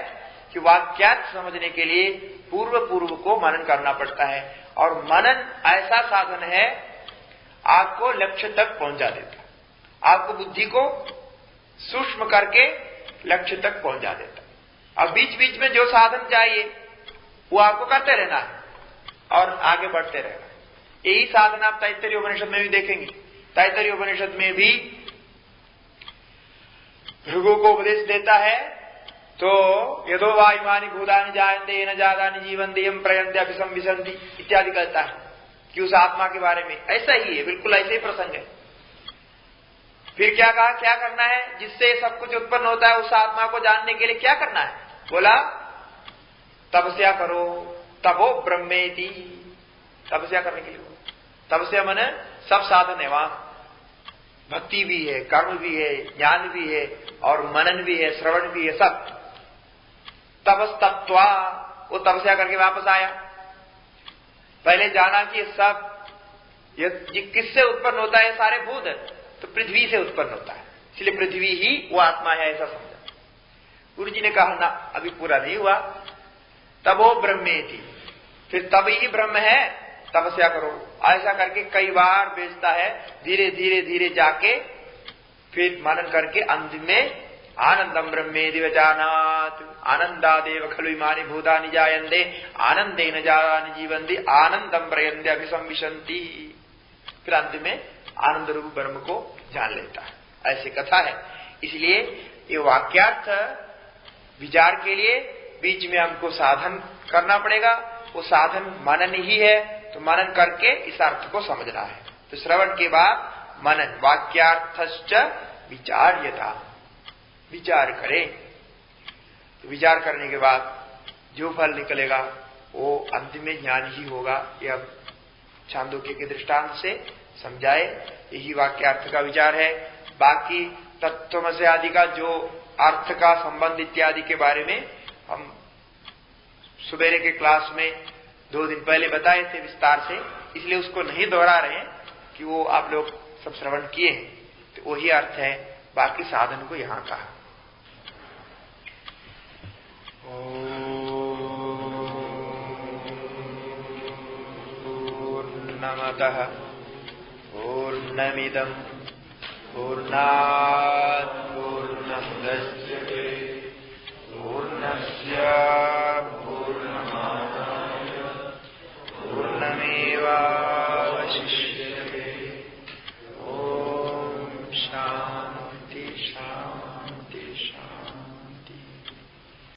कि वाक्यार्थ समझने के लिए पूर्व को मनन करना पड़ता है। और मनन ऐसा साधन है आपको लक्ष्य तक पहुंचा देता है, आपको बुद्धि को सूक्ष्म करके लक्ष्य तक पहुंचा देता है। अब बीच बीच में जो साधन चाहिए वो आपको करते रहना है और आगे बढ़ते रहना है। यही साधन आप तैत्तरीय उपनिषद में भी देखेंगे तैत्तरीय उपनिषद में भी भृगु को उपदेश देता है, तो यदो वा इमानि भूतानि जायन्ते न जातानि जीवन्ति यं प्रयन्ते अभिसंविशन्ति इत्यादि कहता है कि उस आत्मा के बारे में। ऐसा ही है, बिल्कुल ऐसे ही प्रसंग है। फिर क्या कहा, क्या करना है जिससे सब कुछ उत्पन्न होता है, उस आत्मा को जानने के लिए क्या करना है? बोला तपस्या करो, तपो ब्रह्मेति। तपस्या करने के लिए, तपस्या माने सब साधन है, वहां भक्ति भी है, कर्म भी है, ज्ञान भी है और मनन भी है, श्रवण भी है, सब। तपस्तप्त्वा, वो तपस्या करके वापस आया। पहले जाना कि सब ये किससे उत्पन्न होता है? सारे भूत तो पृथ्वी से उत्पन्न होता है, इसलिए पृथ्वी ही वो आत्मा है, ऐसा समझा। गुरु जी ने कहा ना, अभी पूरा नहीं हुआ। तबो ब्रह्मेति, फिर तब ही ब्रह्म है, तपस्या करो। ऐसा करके कई बार बेचता है, धीरे धीरे धीरे जाके फिर मनन करके अंत में आनंदम ब्रह्मेति वजानात, आनंदादेव खलु इमानि भूतानि जायन्ते आनंदेन जातानि जीवन्ति आनंदम प्रयन्ते अभिसंविशन्ति। फिर अंत में आनंद रूप ब्रह्म को जान लेता है। ऐसी कथा है। इसलिए ये वाक्यार्थ विचार के लिए बीच में हमको साधन करना पड़ेगा। वो साधन मनन ही है, तो मनन करके इस अर्थ को समझना है। तो श्रवण के बाद मनन, वाक्यार्थश्च विचार्यता, विचार करें। तो विचार करने के बाद जो फल निकलेगा वो अंतिम में ज्ञान ही होगा। यह छांदोग्य के दृष्टांत से समझाए, यही वाक्यार्थ का विचार है। बाकी तत्त्वमसि आदि का जो अर्थ का संबंध इत्यादि के बारे में हम सुबेरे के क्लास में 2 दिन पहले बताए थे विस्तार से, इसलिए उसको नहीं दोहरा रहे हैं कि वो आप लोग सब श्रवण किए हैं। तो वही अर्थ है, बाकी साधन को यहां कहा। पूर्णमतः पूर्णमिदं पूर्णात् पूर्णमुदच्यते पूर्णस्य पूर्णमादाय पूर्णमेवा